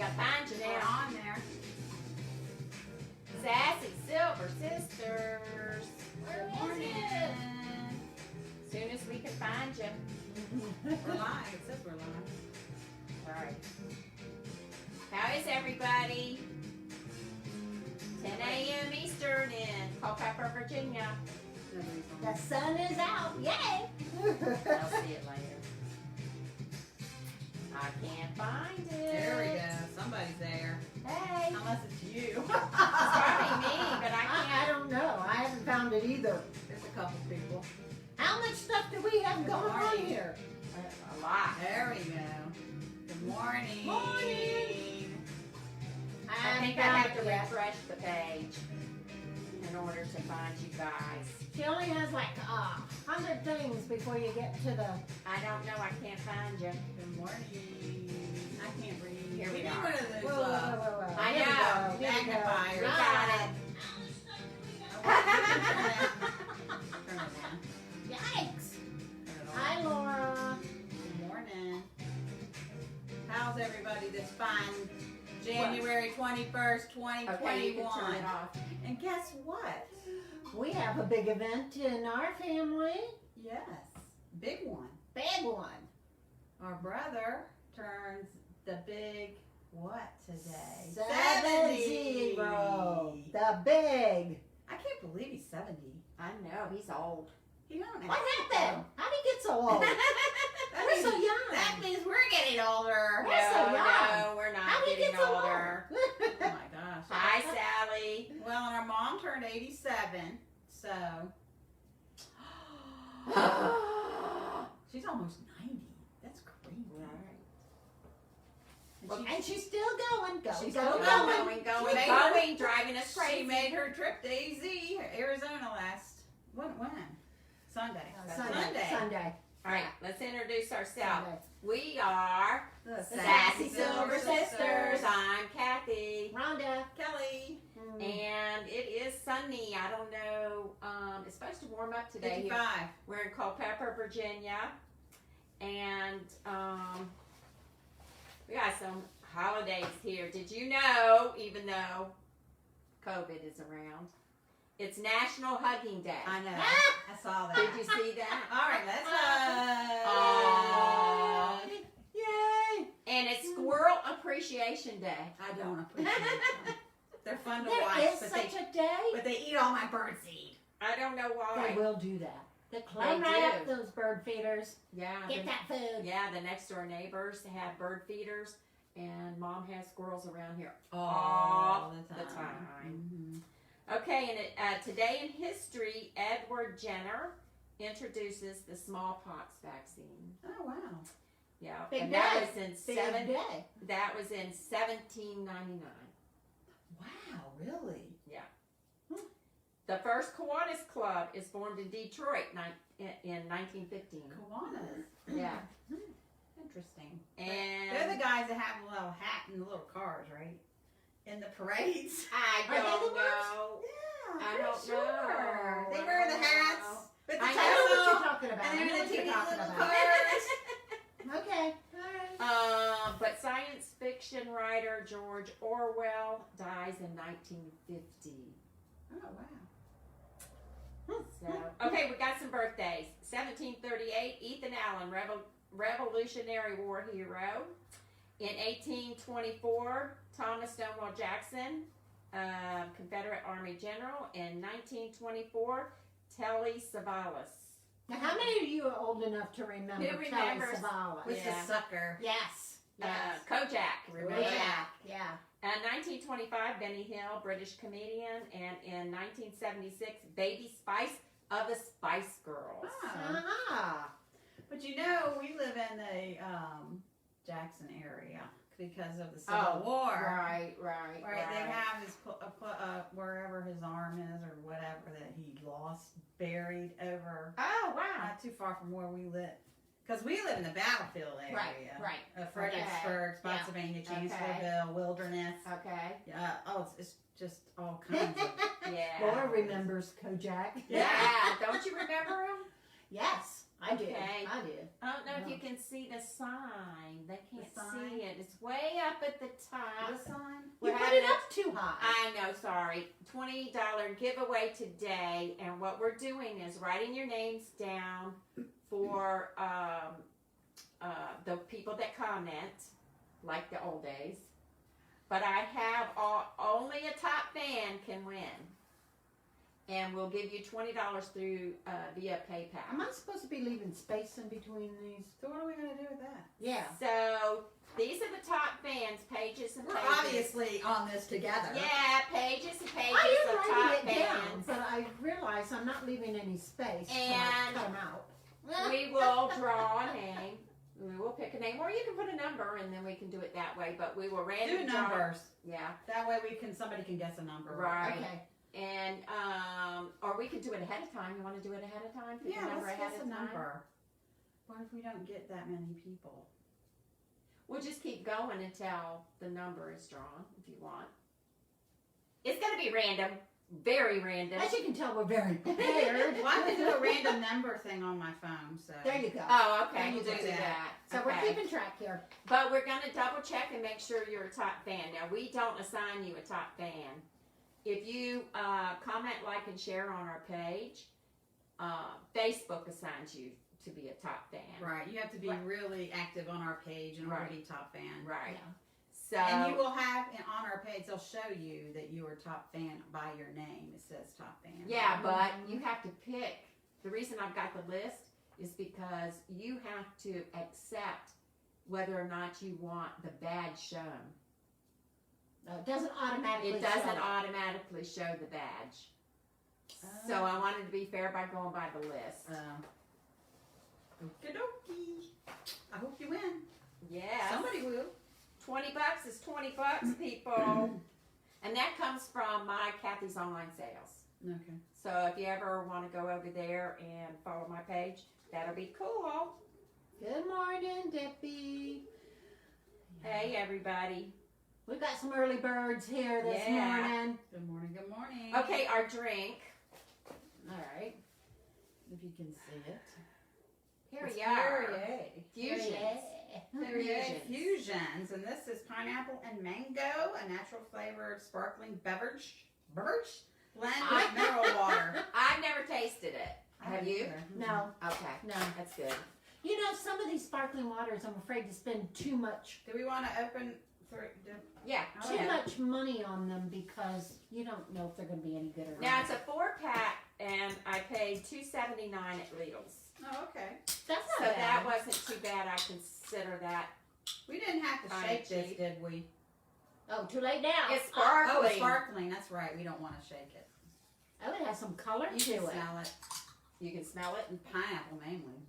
gotta find you We're now. on there. Sassy Silver Sisters. Where is Morning. it? As soon as we can find you. We're live. It says we're live. All right. How is everybody? 10 a.m. Eastern in Culpeper, Virginia. Nobody's on. The sun is out. Yay! I'll see it later. I can't find it. There we go. Somebody's there. Hey. Unless it's you. It's probably me, but I I can't. don't know. I haven't found it either. There's a couple people. How much stuff do we have going on morning. here? A lot. There we go. Good morning. Morning. I think I have to refresh the page in order to find you guys. She only has like 100 things before you get to the. I don't know. I can't find you. Good morning. I can't read. Here we need are. one of those, Whoa. I Here we know. go. Here we go. magnifiers. We got it. Turn it down. Yikes! Turn it on. Hi, Laura. Good morning. How's everybody this fine January 21st, Okay, you can turn 2021? it off. And guess what? We have a big event in our family. Yes, big one. Big one. Our brother turns the big what today? 70. The big. I can't believe he's 70. I know. He's old. He don't What act happened? How did he get so old? That We're so means- young. That means we're getting older. We're so young. No, we're not How did he getting get so older. Oh my gosh. Hi, Sally. Well, and our mom turned 87, so she's almost 90. That's crazy. And she's still going. Go, She's go, still going. going, driving us She crazy. made her trip to Arizona last when? Sunday. Sunday. All right, let's introduce ourselves. Sunday. We are The Sassy Silver Sisters. I'm Cathy, Rhonda. Kelly. and it is sunny. I don't know. It's supposed to warm up today. 55. We're in Culpeper, Virginia, and we got some holidays here. Did you know, even though COVID is around, it's National Hugging Day? I know. Ah! I saw that. Did you see that? All right, let's Aw. Yay! And it's Squirrel Appreciation Day. I don't appreciate them. They're fun to There watch, is but such they, a day. but they eat all my bird seed. I don't know why. They will do that. They climb They right do. up those bird feeders. Yeah, Get that food. yeah. The next door neighbors have bird feeders, and Mom has squirrels around here All the the time. Mhm. Okay, and today in history, Edward Jenner introduces the smallpox vaccine. Oh wow. Yeah, Big and that day. was in Big day. That was in 1799. Wow, really? The first Kiwanis Club is formed in Detroit in 1915. Kiwanis. Yeah, Interesting. and They're the guys that have a little hat and the little cars, right? In the parades. I Are they the don't ones? know. Yeah, I pretty don't sure. know. They I wear the don't hats know. with the I I know what tassel, you're talking about. and I they're know in what the you're teeny talking little about. cars. Okay. All right. But science fiction writer George Orwell dies in 1950. Oh wow. So, okay, we got some birthdays. 1738, Ethan Allen, Revolutionary War hero. In 1824, Thomas Stonewall Jackson, Confederate Army general. In 1924, Telly Savalas. Now, how many of you are old enough to remember Who remembers- Telly Savalas? With Yeah. the sucker. Yes. Yes. Kojak, remember? Yeah. 1925, Benny Hill, British comedian. And in 1976, Baby Spice of the Spice Girls. Ah. Ah. But you know, we live in the Jackson area because of the Civil War. Right. Right, they have his wherever his arm is or whatever that he lost buried over Oh, wow. not too far from where we live. Because we live in the battlefield area. Right. Fredericksburg, Yeah. Spotsylvania, Okay. Chancellorsville, Wilderness. Okay. Yeah. Oh, it's just all kinds of. Yeah. Laura remembers Kojak. Yeah. Don't you remember him? Yes. I did. Okay. I did. I don't know if No. you can see the sign. They can't sign? see it. It's way up at the top. The sign? You We're put having it up too high. I know, sorry. $20 giveaway today, and what we're doing is writing your names down for the people that comment, like the old days. But I have only a top fan can win, and we'll give you $20 through via PayPal. Am I supposed to be leaving space in between these? So what are we going to do with that? Yeah. So these are the top fans, pages and We're pages. obviously on this together. Yeah, pages and pages I of am top writing it down, fans. but I realize I'm not leaving any space. So I And- cut them out. We will draw a name. We will pick a name, or you can put a number, and then we can do it that way. But we will Do randomly draw. numbers. Yeah, That way somebody can guess a number. right. Okay. And or we could do it ahead of time. You want to do it ahead of time? Pick Yeah, a number let's ahead guess of a time. number. What if we don't get that many people? We'll just keep going until the number is drawn, if you want. It's gonna be random, very random. As you can tell, we're very prepared. Well, I can do a random number thing on my phone, so. There you go. Oh, okay. Then We'll you do do that. So okay. we're keeping track here. But we're going to double check and make sure you're a top fan. Now, we don't assign you a top fan. If you comment, like, and share on our page, Facebook assigns you to be a top fan. Right, you have to be Right. really active on our page in order to Right. be top fan. Right. Yeah. So, And you will have, on our page, they'll show you that you are top fan by your name. It says top fan. yeah, but you have to pick. The reason I've got the list is because you have to accept whether or not you want the badge shown. It doesn't automatically It doesn't show. automatically show the badge. So Oh. I wanted to be fair by going by the list. Okie dokie. I hope you win. Yeah. Somebody will. $20 is $20, people. And that comes from my Cathy's online sales. Okay. So if you ever want to go over there and follow my page, that'll be cool. Good morning, Debbie. Hey, everybody. We got some early birds here this Yeah. morning. Good morning, good morning. Okay, our drink. All right. If you can see it. Here It's we are. Perrier. Fusions. Perrier Fusions. Fusions. And this is pineapple and mango, a natural flavored sparkling beverage blend with mineral water. I've never tasted it. Have you? No, Okay, no. that's good. You know, some of these sparkling waters, I'm afraid to spend too much Do we want to open Yeah. too Okay. much money on them because you don't know if they're going to be any good or Now not. it's a 4-pack, and I paid $2.79 at Lidl's. Oh, okay. That's not So bad. that wasn't too bad. I consider that. We didn't have to Fine, shake this, cheap. did we? Oh, too late now. It's Oh, sparkling. it's sparkling. That's right. We don't want to shake it. Oh, it has some color You to can it. smell it. You can smell it. And pineapple mainly.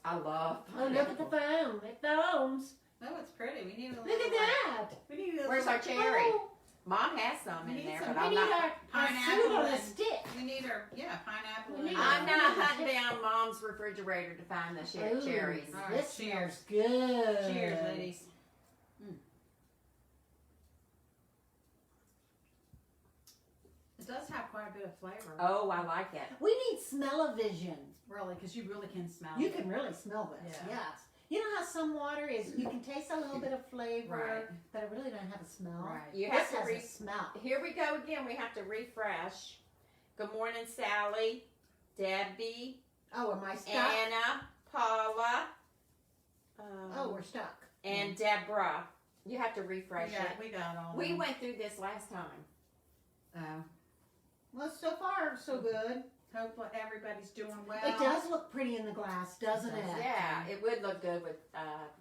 I love Oh, look at the foam. It foams. Oh, it's pretty. We need a little. Look at that. We need a Where's little, our cherry? Oh, Mom has some We in need there, some. but we I'm need not. our pineapple fruit on a and- stick. We need our pineapple. We and- need I'm our- not hunting down Mom's refrigerator to find the Ooh, cherries. All right, This cheers. smells good. Cheers, ladies. It does have quite a bit of flavor. Oh, I like it. We need smell-o-vision. Really, because you really can smell You it. can really smell this. Yeah. Yes. You know how some water is, you can taste a little bit of flavor, Right. but it really don't have a smell. Right. You This have to has a smell. Here we go again. We have to refresh. Good morning, Sally, Debbie, Oh, am I stuck? Anna, Paula, Oh, we're stuck. and Deborah. You have to refresh it. We got all. We them. went through this last time. Oh. Well, so far, so good. Hope everybody's doing well. It does look pretty in the glass, doesn't It does. it? Yeah, it would look good with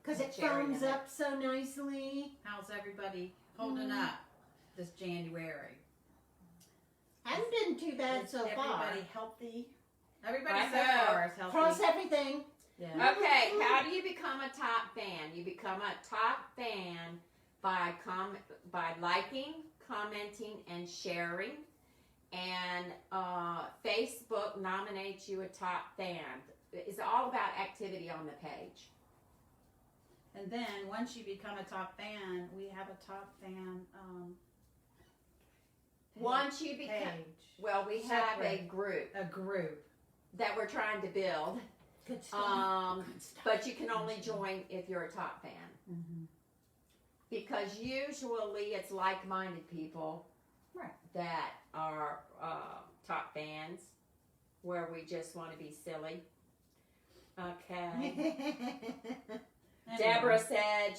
Because it cherry in foams it. up so nicely. How's everybody holding Mm. up this January? Hasn't been too bad so far. Everybody healthy? Everybody I so know. far is healthy. Cross everything. Yeah. Okay, how do you become a top fan? You become a top fan by liking, commenting, and sharing. And Facebook nominates you a top fan. It's all about activity on the page. And then once you become a top fan, we have a top fan Once you become, page. well, we have a Separate. group A group. that we're trying to build. Good stuff. But you can only join if you're a top fan. Mm-hmm. Because usually it's like-minded people Right. that are top fans, where we just want to be silly. Okay. Deborah said,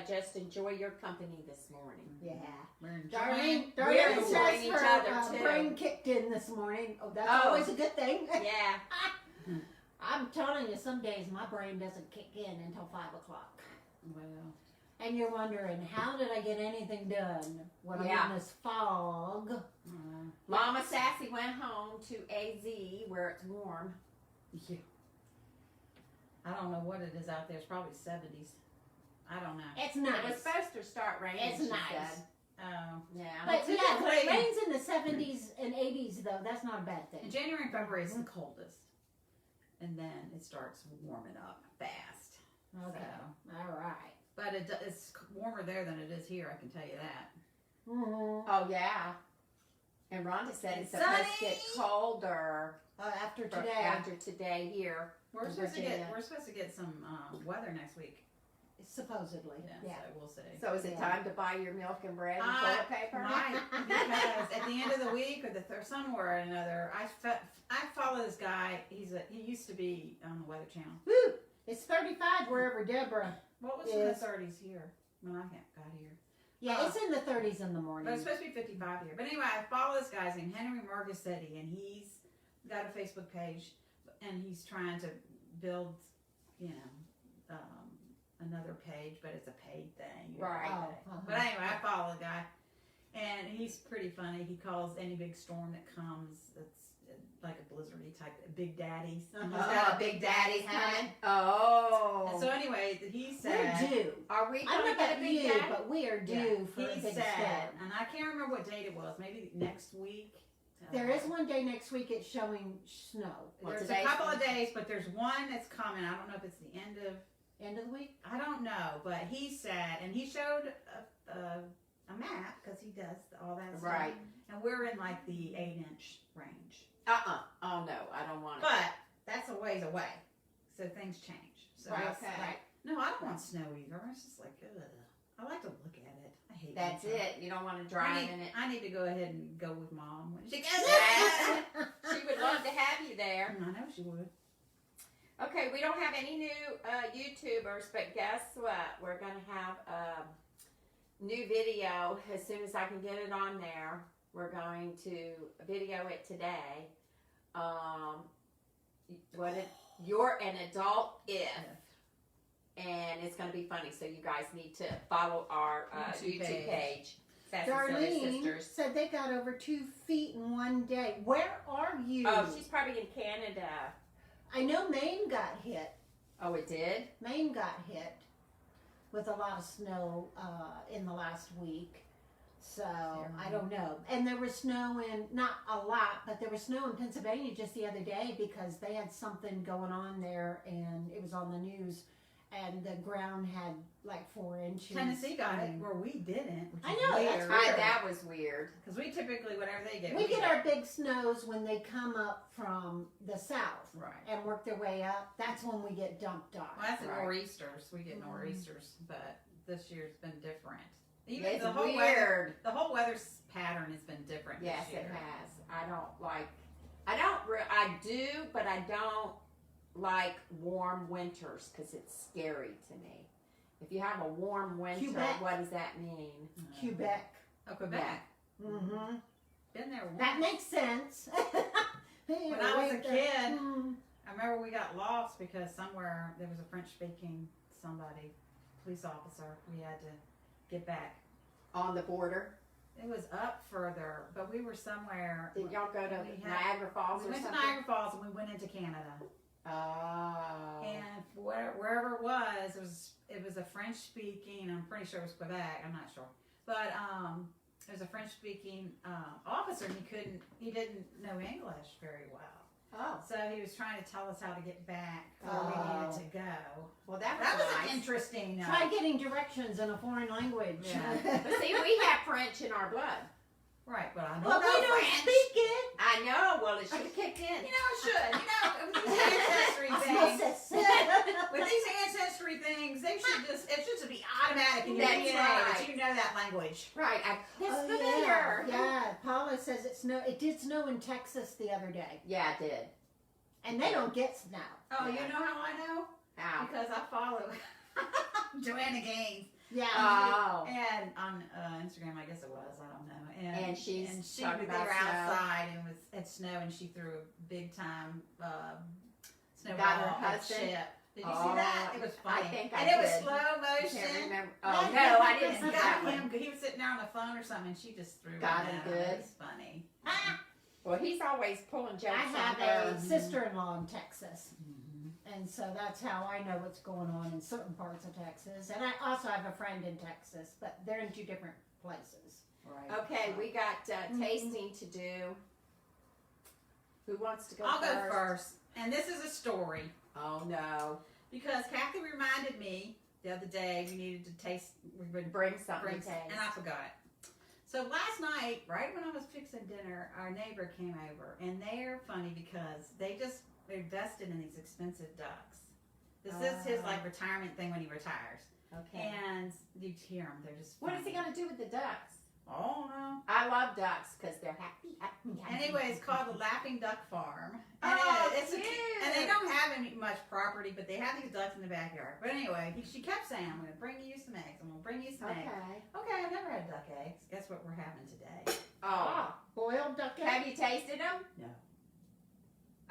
just enjoy your company this morning. Yeah. We're Darlene We're says enjoying each her other, too. brain kicked in this morning. Oh, that's Oh. always a good thing. Yeah. I'm telling you, some days my brain doesn't kick in until 5 o'clock. Well, And you're wondering, how did I get anything done when Yeah. I'm in this fog? Mama Sassy went home to AZ where it's warm. yeah. I don't know what it is out there. It's probably 70s. I don't know. It's It was nice. supposed to start raining. It's she nice. said. Oh. Yeah. But Well, yeah, when it typically- rains in the 70s and 80s, though, that's not a bad In thing. January and February is the coldest. And then it starts warming up fast. Okay. So, All right. but it's warmer there than it is here, I can tell you that. Mm-hmm. Oh, yeah. And Rhonda said it's It's supposed to get sunny. colder After for- today. after today here. We're In supposed Virginia. to get some weather next week. Supposedly. Yeah, so we'll see. So is it Yeah. time to buy your milk and bread and I toilet paper? Might, because at the end of the week or somewhere or another, I follow this guy. He used to be on the Weather Channel. Woo! It's 35 wherever Deborah. What was in the Yes. 30s here when I got here? Yeah, it's in the 30s in the morning. But it's supposed to be 55 here. But anyway, I follow this guy's named Henry Margassetti, and he's got a Facebook page, and he's trying to build, another page, but it's a paid thing. You Right. have to pay. Oh, But anyway, I follow the guy, and he's pretty funny. He calls any big storm that comes that's like a blizzardy type, Big Daddies. And he's got a Big Daddy hat. And Oh. so anyway, he We're said, due. Are we I going don't to know get a about big you, daddy? but we are due for a he big said, storm. and I can't remember what date it was. Maybe next week. There is one day next week it's showing snow. Well, There's a today's couple of Wednesday. days, but there's one that's coming. I don't know if it's the end of. End of the week? I don't know, but he said, and he showed a map because he does all that stuff. Right. And we're in like the 8-inch range, Oh, no, I don't want it. but that's a ways away, so things change. So Right, it's okay. like, no, I don't want snow either. It's just like, ugh. I like to look at it. I hate That's winter. it. You don't want to drive in it. I need to go ahead and go with Mom when she goes. Yeah. She would love to have you there. I know she would. Okay, we don't have any new YouTubers, but guess what? We're going to have a new video as soon as I can get it on there. We're going to video it today. You're an adult if. And it's going to be funny, so you guys need to follow our YouTube page. Sassy Silly Darlene Sisters. said they got over 2 feet in one day. Where are you? Oh, she's probably in Canada. I know Maine got hit. Oh, it did? Maine got hit with a lot of snow in the last week. So, I don't know. And there was snow in, not a lot, but there was snow in Pennsylvania just the other day because they had something going on there and it was on the news. And the ground had like 4 inches. Tennessee got it where we didn't. Which I is know, that's weird. weird. That was weird. Because we typically, whatever they get, We get our big snows when they come up from the south Right. and work their way up. That's when we get dumped on. Well, that's the Right. nor'easters. We get Mhm. nor'easters, but this year's been different. Even It's the whole weird. weather, the whole weather pattern has been different. Yes, this year. it has. I do, but I don't like warm winters because it's scary to me. If you have a warm winter, Quebec. what does that mean? Quebec. Oh, Quebec. Mm-hmm. Been there once. That makes sense. When I was a kid, Mm. I remember we got lost because somewhere there was a French-speaking police officer. We had to get back. On the border? It was up further, but we were somewhere. Did y'all go to We had- Niagara Falls We or went to something? Niagara Falls and we went into Canada. Oh. And wherever it was a French speaking. I'm pretty sure it was Quebec. I'm not sure, but it was a French speaking officer, and he didn't know English very well. Oh. So he was trying to tell us how to get back where we needed to go. Well, that That was was nice. interesting. Try getting directions in a foreign language. Yeah. But see, we have French in our blood. Right, but I don't But know we don't French. speak it. I I know. Well, it should have kicked in. You know, it should. You know, with these ancestry things, with these ancestry things, they should it should be automatic in your That's DNA right. that you know that language. Right. That's Oh, familiar. yeah. Paula says it did snow in Texas the other day. Yeah, it did. And they don't get snow. Oh, Yeah. you know how I know? Ow. Because I follow Joanna Gaines. Yeah. Oh. And on Instagram, I guess it was, I don't know. And she they talking about were snow. outside and had snow, and she threw a big time snowball Got her at husband? ship. Did you Oh, see that? It was funny. I think I and it was did. slow I motion. can't remember. Oh, no, I didn't see And that got one. him. He was sitting there on the phone or something, and she just threw Got him him down. good. It was funny. Well, he's always pulling jokes I have on her. a sister-in-law in Texas. And so that's how I know what's going on in certain parts of Texas. And I also have a friend in Texas, but they're in two different places. Right. Okay, we got tasting to do. Who wants to go I'll first? go first. And this is a story. Oh, no. Because Cathy reminded me the other day we needed to taste. We would Bring something bring, to taste. and I forgot. So last night, right when I was fixing dinner, our neighbor came over, and they're funny because they just invested in these expensive ducks. This is his like retirement thing when he retires, Okay. and you hear them. They're just. What is he funny. going to do with the ducks? Oh no. I love ducks because they're happy, happy, happy. Anyway, it's called the Laughing Duck Farm. And Oh, it's cute. and they don't have any much property, but they have these ducks in the backyard. But anyway, she kept saying, "I'm going to bring you some eggs. I'm going to bring you some eggs." Okay. Okay, I've never had duck eggs. Guess what we're having today? Oh. Boiled duck egg? Have you tasted them? No.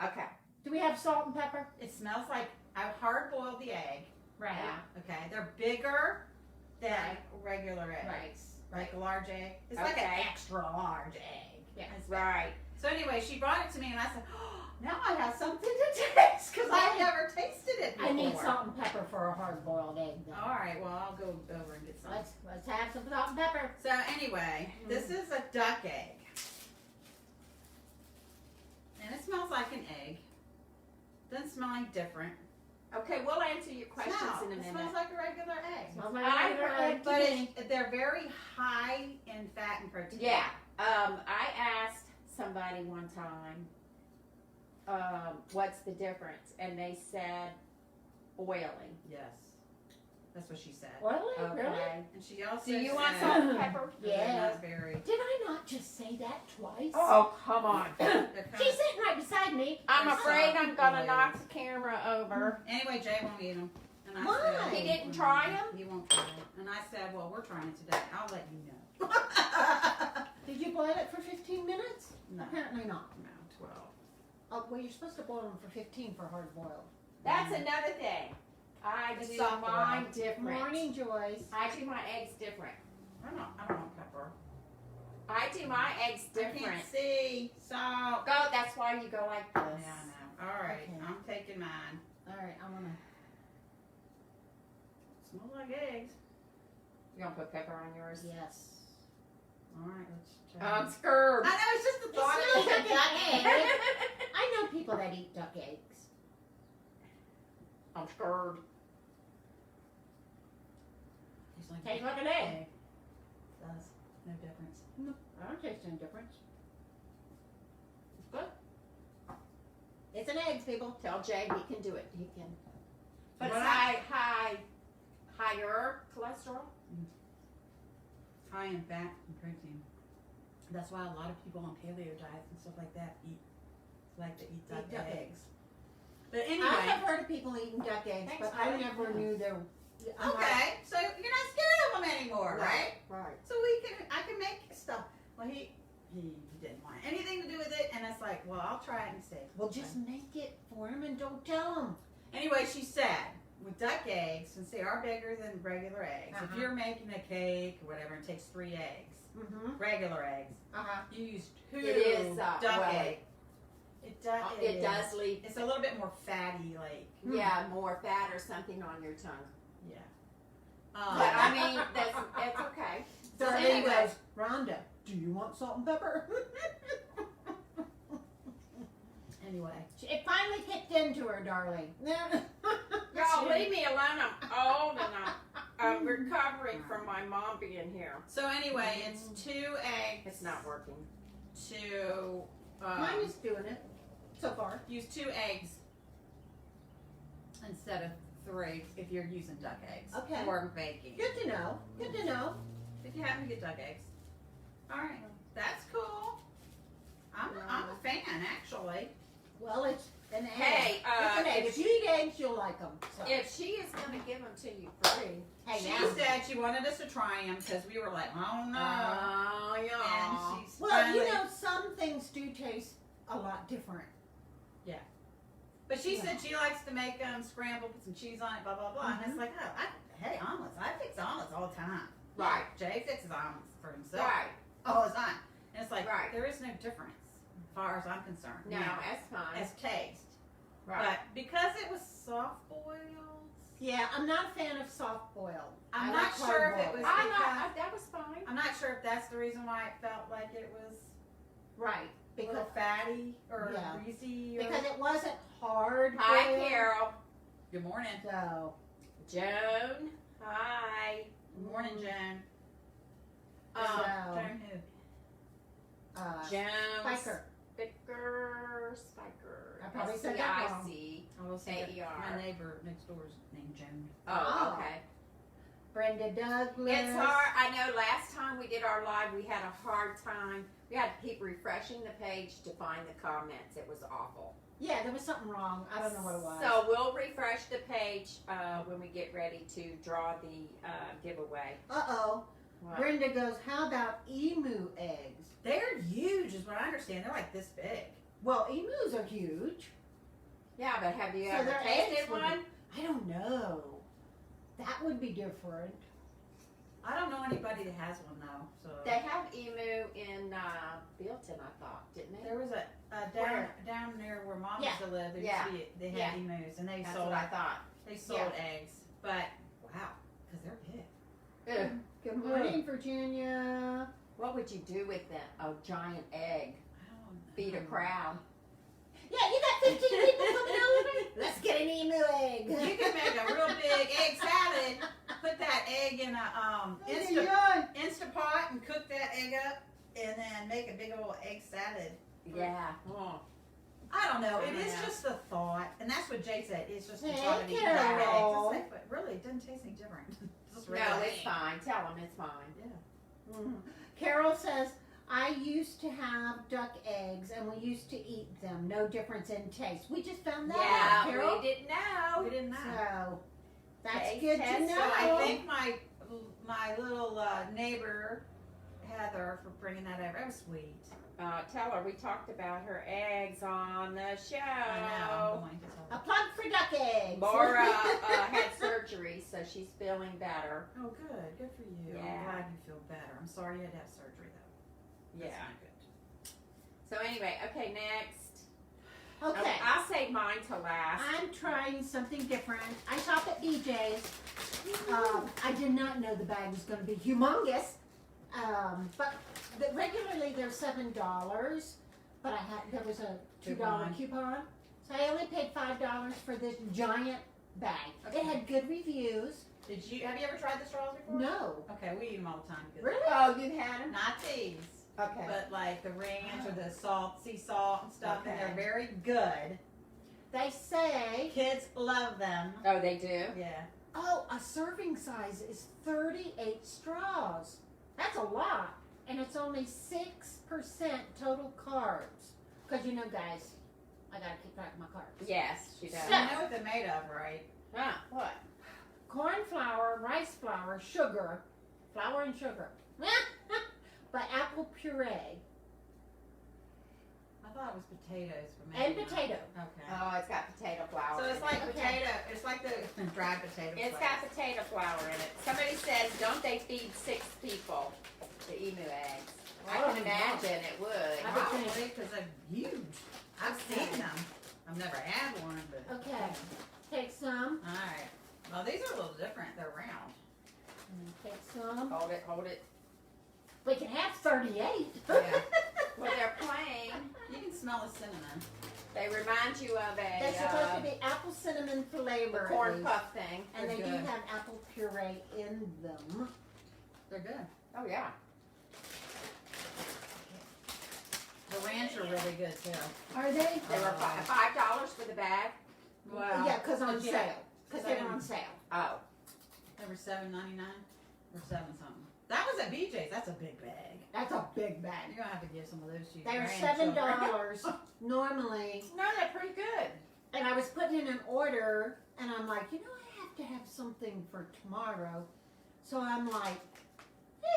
Okay. Do we have salt and pepper? It smells like I hard boiled the egg. Right. Yeah. Okay, they're bigger than Right. regular eggs. Right. Like a large egg. It's like an Okay. extra large egg. Yeah. It's Right. So anyway, she brought it to me, and I said, "Oh, now I have something to taste because I've never tasted it before." I need salt and pepper for a hard-boiled egg. Though. All right, well I'll go over and get some. Let's have some salt and pepper. So anyway, this is a duck egg, and it smells like an egg. Doesn't smell any different. Okay, we'll answer your questions in a It minute. smells like a regular egg. Smells like I regular heard- egg to But me. they're very high in fat and protein. Yeah. I asked somebody one time, what's the difference? And they said oily. Yes. That's what she said. Oily? Really? Okay. And she also Do you want said salt and pepper? Yeah. raspberry. Did I not just say that twice? Oh, come on. They're kind She's of- sitting right beside me. I'm They're afraid soft I'm gonna and knock the camera over. Anyway, Jay won't eat them. And I Why? said, He didn't try 'em? He won't try it. And I said, well, we're trying it today. I'll let you know. Did you boil it for 15 minutes? No, Apparently not. no, 12. Oh, well, you're supposed to boil them for 15 for hard boiled. That's another thing. I It's do soft mine boiled. different. Morning, Joyce. I do my eggs different. I don't want pepper. I do my eggs I different. can't see. Salt. Go. That's why you go like Yeah, this. I know. All right, Okay. I'm taking mine. All right, I want to. Smells like eggs. You gonna put pepper on yours? Yes. All right, let's try. I'm scared. I know, it's just the It thought smells of like it. a duck egg. I know people that eat duck eggs. I'm scared. Tastes like an egg. It does. No difference. I don't taste any difference. It's good. It's an egg, people. Tell Jay he can do it. He can. But it's What higher cholesterol. High in fat and protein. That's why a lot of people on paleo diets and stuff like that like to eat duck duck eggs. But I anyway, have heard of people eating duck eggs, Thanks, but I Molly. never knew there. I'm like, okay, so you're not scared of them anymore, right? Right. So I can make stuff. Well, he didn't want anything to do with it, and it's like, well, I'll try it and see. Well, just make it for him and don't tell him. Anyway, she said with duck eggs, since they are bigger than regular eggs, if you're making a cake or whatever, it takes 3 eggs, Mm-hmm. regular eggs. Uh-huh. You use 2 It is, duck well, egg. It does. It does leave. It's a little bit more fatty, like Yeah, more fat or something on your tongue. yeah. But I mean, that's okay. So So then he anyway. goes, Rhonda, do you want salt and pepper? Anyway, It finally kicked into her, darling. Y'all leave me alone. I'm old and I'm recovering from my mom being here. so anyway, it's 2 eggs. It's not working. To Mine is doing it so far. use 2 eggs instead of 3 if you're using duck eggs. Okay. For baking. Good to know. Good to know. If you happen to get duck eggs. All right, that's cool. I'm a fan actually. Well, it's an egg. Hey, it's an egg. If you eat eggs, you'll like them. So. If she is going to give them to you free. Hey, She now. said she wanted us to try them because we were like, oh no. Oh, yeah. And she's Well, finally, you know, some things do taste a lot different. but she Yeah. said she likes to make them scrambled, put some cheese on it, blah blah blah. And it's like, oh, hey, omelets. I fix omelets all the time. Right. Jay fixes omelets for himself Right. all the time. And it's like, Right. there is no difference as far as I'm concerned. No, Now, that's fine. as taste. Right. But because it was soft boiled, Yeah, I'm not a fan of soft boiled. I'm I not like sure if it hard-boiled. was I'm because, not, that was fine. I'm not sure if that's the reason why it felt like it was Right. a little Because fatty or Yeah. greasy. Or, because it wasn't hard. Hi, boiled. Carol. Good morning. So, Joan. Hi. Good morning, Joan. So- Joan who? Joan. Spiker. Spiker. I probably said that wrong. S-C-I-C. I will say A-E-R. my neighbor next door is named Joan. Oh, okay. Brenda Douglas. It's hard. I know last time we did our live, we had a hard time. We had to keep refreshing the page to find the comments. It was awful. Yeah, there was something wrong. I don't know what it was. So we'll refresh the page when we get ready to draw the giveaway. Uh-oh. What? Brenda goes, how about emu eggs? They're huge, is what I understand. They're like this big. Well, emus are huge. Yeah, but have you So ever their tasted eggs would one? I don't know. That would be different. I don't know anybody that has one though. So They have emu in Bealton, I thought, didn't they? there was a Where? down there where Mom Yeah. used to live. There Yeah. used to be, they had Yeah. emus and they That's sold what I thought. eggs. But wow, because they're big. Ugh. Good morning, Virginia. What would you do with them? A giant egg. I don't know. Feed a crowd. Yeah, you got 15 people coming over? Let's get an emu egg. You can make a real big egg salad. Put that egg in a Instapot and cook that egg up, and then make a big old egg salad. Yeah. Oh. I don't know. It is Yeah. just a thought, and that's what Jay said. It's just a Hey, thought of eating Carol. eggs. It's like, but really, it doesn't taste any different. It's just No, regular it's egg. fine. Tell them it's fine. Yeah. Mhm. Carol says, I used to have duck eggs and we used to eat them. No difference in taste. We just found that out, Yeah, Carol. we didn't know. We didn't know. So, that's Taste good to test. know. So I thank my little neighbor Heather for bringing that over. That was sweet. Tell her we talked about her eggs on the show. I know. I'm going to tell A her. plug for duck eggs. Laura had surgery, so she's feeling better. Oh, good. Good for you. Yeah. I'm glad you feel better. I'm sorry you had to have surgery though. That's Yeah. not good. So anyway, okay, next. Okay. I'll save mine to last. I'm trying something different. I shop at BJ's. I did not know the bag was going to be humongous. But regularly they're $7. But there was a $2 coupon. So I only paid $5 for this giant bag. Okay. It had good reviews. Have you ever tried the straws before? No. Okay, we eat them all the time. Really? Oh, you had them? Not these, Okay. but like the ranch or the sea salt and stuff, and Okay. they're very good. They say, Kids love them. Oh, they do? Yeah. oh, a serving size is 38 straws. That's a lot. And it's only 6% total carbs. Because you know, guys, I got to keep track of my carbs. Yes, she does. So- You know what they're made of, right? Huh, what? Corn flour, rice flour, sugar, flour and sugar. But apple puree I thought it was potatoes for me. and potato. Okay. Oh, it's got potato flour. So it's in like it. Okay. potato. It's like the dried potato. It's flakes. got potato flour in it. Somebody says, don't they feed 6 people the emu eggs? I Oh, can imagine it would. I would think- Probably because they're huge. I've seen them. I've never had one, but. Okay. Take some. All right. Well, these are a little different. They're round. Take some. Hold it, hold it. We can have 38. Yeah. Well, they're plain. You can smell the cinnamon. They remind you of They're a supposed to be apple cinnamon flavor. at corn least. puff thing. And they They're do good. have apple puree in them. They're good. Oh, yeah. The ranch are really good too. Are they? They were $5 for the bag. Well, Yeah, because on but yeah, sale. Because they were on sale. Oh, they were $7.99 or $7 something. That was at BJ's. That's a big bag. That's a big bag. You're gonna have to give some of those to your They're grandchildren. $7 normally. no, they're pretty good. And I was putting in an order, and I'm like, I have to have something for tomorrow. So I'm like,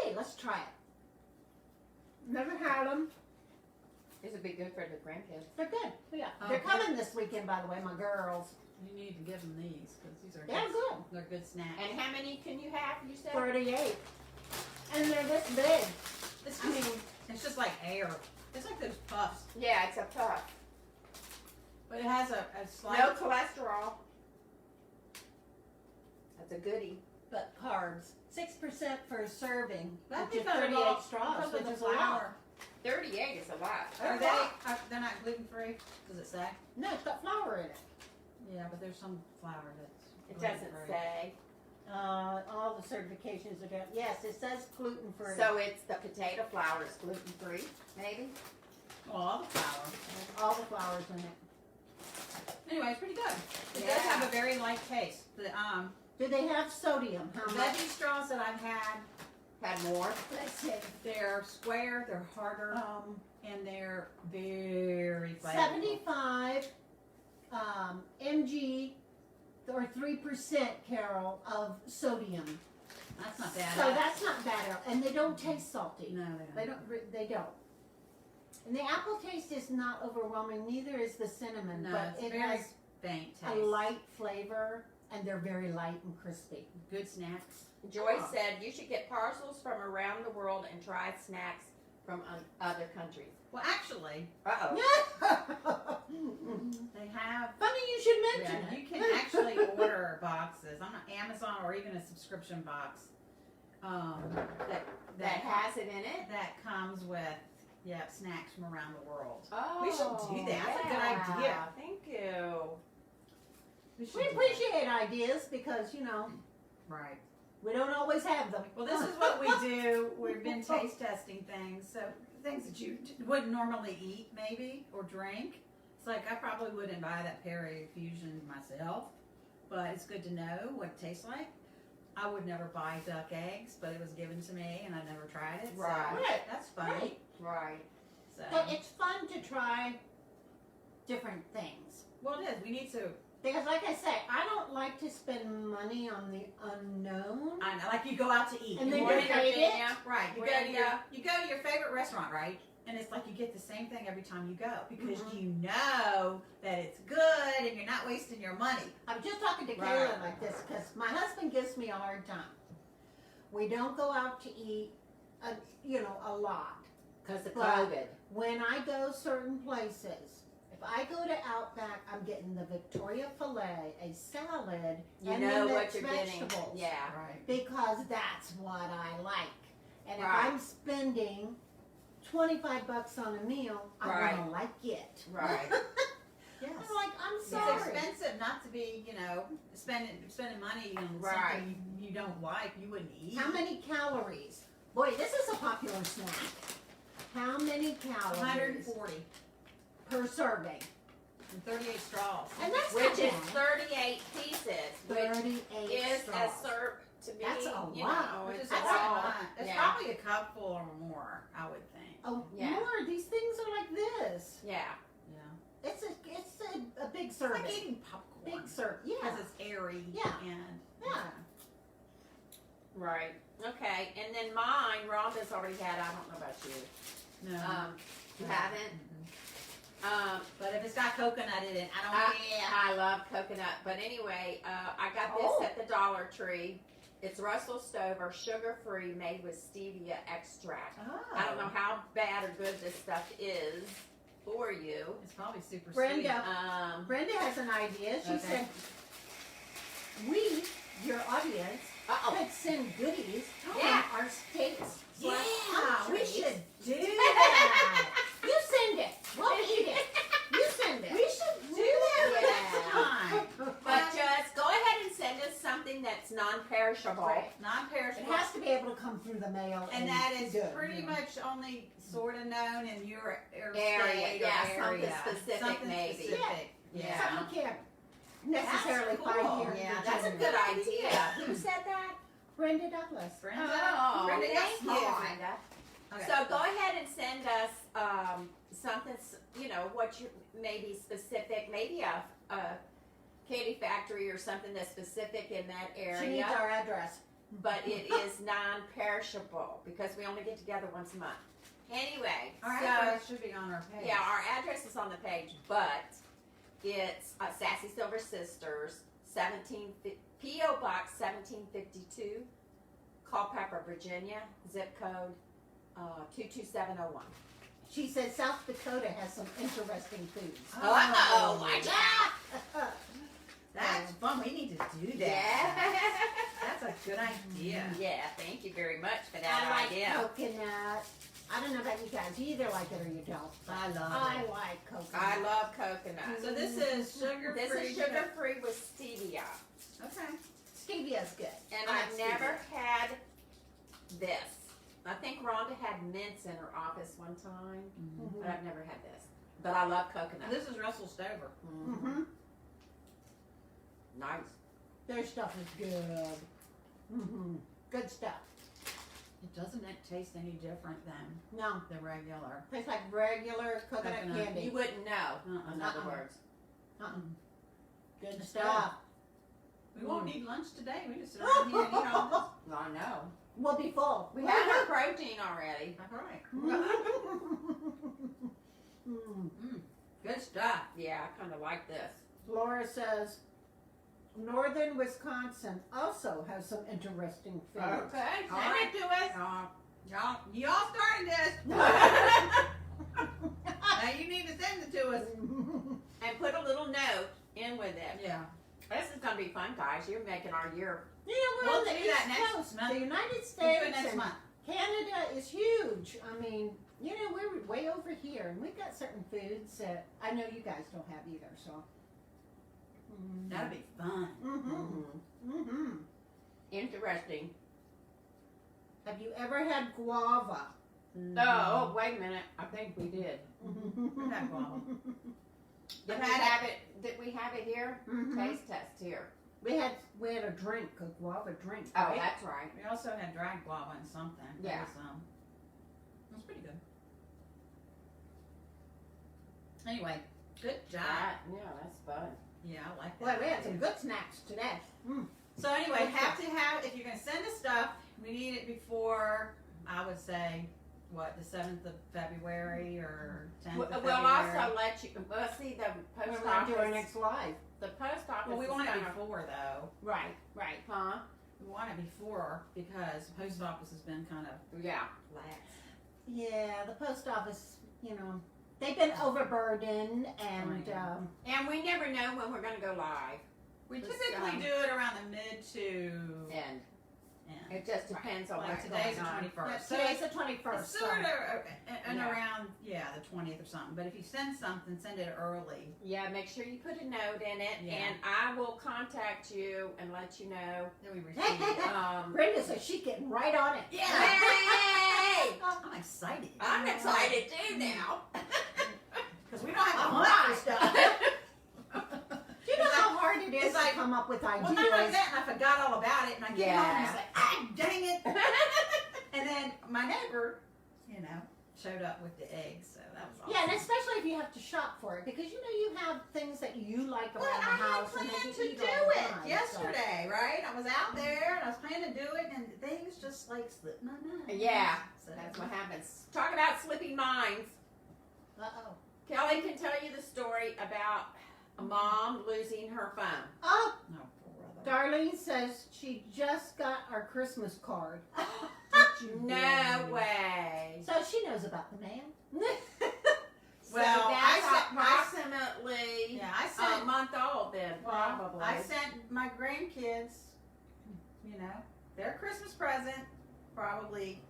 hey, let's try it. Never had them. This would be good for the grandkids. They're good. Yeah. Oh, They're good. coming this weekend, by the way, my girls. You need to give them these because these are They're good. They're good snacks. And how many can you have, you said? 38. And they're this big. It's I mean, it's just like air. It's like those puffs, Yeah, it's a puff. but it has a slight. No cholesterol. That's a goodie. but carbs. 6% for a serving, That's which is because of 38 all- straws, because of which the is a lot. flour. 38 is a lot. Are they? They're not gluten free? Does it say? No, it's got flour in it. Yeah, but there's some flour that's. It doesn't gluten-free. say. All the certifications are done. Yes, it says gluten free. So it's the potato flour is gluten free, maybe? Well, all the flour. all the flour's in it. Anyway, it's pretty good. It does have a very light taste. The Do they have sodium? How much? veggie straws that I've had, Had more? Let's see. they're square, they're harder, and they're very flavorful. 75 mg or 3%, Carol, of sodium. That's not bad. So that's not bad at all. And they don't taste salty. No, They don't. They don't. And the apple taste is not overwhelming. Neither is the cinnamon, No, but it's it very has faint a taste. light flavor, and they're very light and crispy. Good snacks. Joyce Oh. said you should get parcels from around the world and try snacks from other countries. Well, actually, Uh-oh. they have. Funny you should mention Yeah, it. you can actually order boxes on Amazon or even a subscription box. That has it in it? that comes with snacks from around the world. Oh, We should do that. That's a good yeah. idea. Thank you. We should We do that. appreciate ideas because Right. we don't always have them. Well, this is what we do. We've been taste testing things, so things that you wouldn't normally eat, maybe, or drink. It's like I probably wouldn't buy that Perry Fusion myself, but it's good to know what it tastes like. I would never buy duck eggs, but it was given to me, and I never tried it. Right. So Right. that's fun. Right. Right. So, But it's fun to try different things. well, it is. We need to. Because, like I say, I don't like to spend money on the unknown. I know, like you go out to eat, And you then want you it- hate it. Virginia. right? You Brenda. go to your favorite restaurant, right? And it's like you get the same thing every time you go because Mhm. you know that it's good and you're not wasting your money. I was just talking to Right. Kayla like this because my husband gives me a hard time. We don't go out to eat, a lot. Because of But- COVID. When I go certain places, if I go to Outback, I'm getting the Victoria filet, a salad, You and know the what mixed you're getting. vegetables. Yeah. Right. Because that's what I like. And Right. if I'm spending $25 on a meal, I Right. want to like it. Right. Yes. I'm like, I'm It's sorry. expensive not to be, spending money on Right. something you don't like, you wouldn't eat. How many calories? Boy, this is a popular snack. How many calories 140 per serving? and 38 straws. And that's Which not is bad. 38 pieces. Which 38 is straws. a serve to me. That's a you lot. know, Which it's is That's a a lot. all. It's Yeah. probably a cupful or more, I would think. Oh, Yeah. more. These things are like this. Yeah. Yeah. It's a big It's serving. like eating popcorn. Big serve. Yeah. Because it's airy. Yeah. And Yeah. Right. Okay. And then mine, Rhonda's already had. I don't know about you. No. You haven't. But if it's got coconut in it, I don't care. I love coconut. But anyway, I got this Oh. at the Dollar Tree. It's Russell Stover, sugar-free, made with stevia extract. Oh. I don't know how bad or good this stuff is for you. It's probably super Brenda. Brenda has an idea. She Okay. said, we, your audience, Uh-oh. could send goodies Yeah. from our states. sweet. Yeah, we countries. should do that. You send it. We'll eat it. You send it. We should do that Yeah. next time. But just go ahead and send us something something that's non-perishable. Right. It Non-perishable. has to be able to come through the mail. And that is good, pretty you know. much only sort of known in your Area, state yeah, or something area. specific Something maybe. specific. Yeah. Something you can't necessarily That's find cool. here. in Yeah, that's a Virginia. good idea. Who said that? Brenda Douglas. Brenda, Oh, Brenda, thank you're you, smart. Brenda. Okay. So go ahead and send us something, what you maybe specific, maybe a candy factory or something that's specific in that area. She needs our address. But it is non-perishable because we only get together once a month. Anyway, Our so address should be on our page. yeah, our address is on the page, but it's Sassy Silver Sisters, P.O. Box 1752, Culpeper, Virginia, zip code 22701. She says South Dakota has some interesting foods. Uh-oh, watch out! That's fun. We need to do that. Yeah. That's a good idea. Yeah, thank you very much for I that like idea. coconut. I don't know about you guys. You either like it or you don't. I love I it. like coconut. I love coconut. So this is sugar-free. This is sugar-free with stevia. Okay. Stevia's good. And I I've like never stevia. had this. I think Rhonda had mints in her office one time, Mhm. but I've never had this. But I love coconut. This is Russell Stover. Mhm. Nice. Their stuff is good. Good stuff. It doesn't taste any different than No, the regular. tastes like regular coconut Coconut. candy. You wouldn't know, in other Uh-uh. words. Good It's stuff. We won't need lunch today. We just sit around here and eat all this. I know. We'll be full. We had our protein already. That's right. Good stuff. Yeah, I kind of like this. Laura says, Northern Wisconsin also has some interesting foods. Okay, All send right. it to us. Y'all started this. Now you need to send it to us. And put a little note in with it. Yeah. This is going to be fun, guys. You're making our year. Yeah, we're We'll on the do East that next Coast. month. The United We'll do States it next and month. Canada is huge. I mean, we're way over here, and we've got certain foods that I know you guys don't have either. So That'll be fun. Interesting. Have you ever had guava? Oh, wait a minute. I think we did. We've had guava. Did we have it here? Taste test here. We had a drink, a guava drink. Oh, right? that's right. We also had dried guava and something. Yeah. It was pretty good. Anyway, good job. Yeah, that's fun. Yeah, I like that. Well, we had some good snacks today. So anyway, if you're going to send us stuff, we need it before, I would say, the 7th of February or 10th of February. We'll also let you, see the We're post going to do our office. next live. The post office Well, we is want it gonna- before, though. Right, huh? We want it before because the post office has been kind of Yeah. lax. Yeah, the post office, they've been overburdened, and Right. And we never know when we're going to go live. We Just, typically do it around the mid to And end. it just depends on Like what's today's going the on. 21st. So today's the it's 21st. sort of and Yeah. around, the 20th or something. But if you send something, send it early. Yeah, make sure you put a note in it, Yeah. and I will contact you and let you know. Then we receive it. Brenda says she's getting right on it. Yeah. Hey! I'm excited. I'm excited too now. Because we don't have to All hunt for right. stuff. Do you know how hard it is It's like- to come up with ideas? Well, not like that, and I forgot all about it, and I get home and it's like, dang it. And then my neighbor, showed up with the eggs, so that was awesome. Yeah, and especially if you have to shop for it, because you have things that you like around Well, the I had house and planned that to you do eat all the it time, yesterday, right? I was out there, and I was planning to do it, and things just, slipped my mind. Yeah, So, that's what happens. Talk about slipping minds. So. Uh-oh. Kelly can tell you the story about a mom losing her phone. Oh, No, poor brother. Darlene says she just got our Christmas card. No way. So she knows about the man. Well, so that's I approximately Yeah, I a sent, month old then, probably. I sent my grandkids, their Christmas present probably